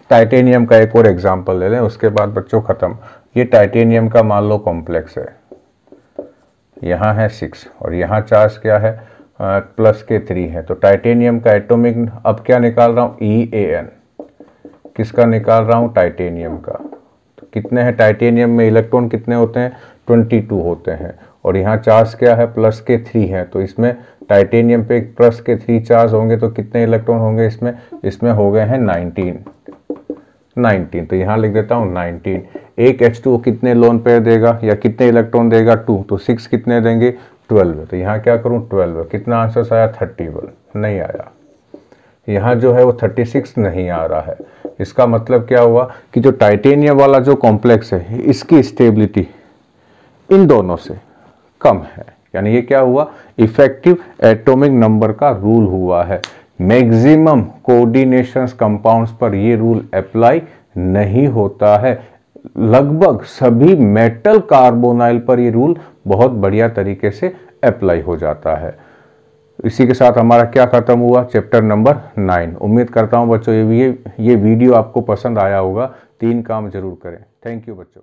टाइटेनियम का, एक और एग्जांपल ले लें, उसके बाद बच्चों खत्म। ये टाइटेनियम का मान लो कॉम्प्लेक्स है, यहाँ है 6 और यहाँ चार्ज क्या है, +3 है। तो टाइटेनियम का एटॉमिक अब क्या निकाल रहा हूँ, EAN। किसका निकाल रहा हूँ, टाइटेनियम का। तो कितने हैं, टाइटेनियम में इलेक्ट्रॉन कितने होते हैं, 22 होते हैं। और यहाँ चार्ज क्या है, +3 है। तो इसमें टाइटेनियम पे +3 चार्ज होंगे तो कितने इलेक्ट्रॉन होंगे इसमें हो गए हैं 19। तो यहाँ लिख देता हूँ 19। एक H2O कितने लोन पेयर देगा या कितने इलेक्ट्रॉन देगा, 2। तो 6 कितने देंगे, 12। तो यहाँ क्या करूँ, 12। कितना आंसर आया, 31 नहीं आया। यहाँ जो है वो 36 नहीं आ रहा है। इसका मतलब क्या हुआ कि जो टाइटेनियम वाला जो कॉम्प्लेक्स है इसकी स्टेबिलिटी इन दोनों से कम है। यानी ये क्या हुआ, इफेक्टिव एटॉमिक नंबर का रूल हुआ है। मैक्सिमम कोऑर्डिनेशंस कंपाउंड्स पर ये रूल अप्लाई नहीं होता है। लगभग सभी मेटल कार्बोनाइल पर ये रूल बहुत बढ़िया तरीके से अप्लाई हो जाता है। इसी के साथ हमारा क्या खत्म हुआ, चैप्टर नंबर 9। उम्मीद करता हूं बच्चों ये वीडियो आपको पसंद आया होगा। 3 काम जरूर करें। थैंक यू बच्चों।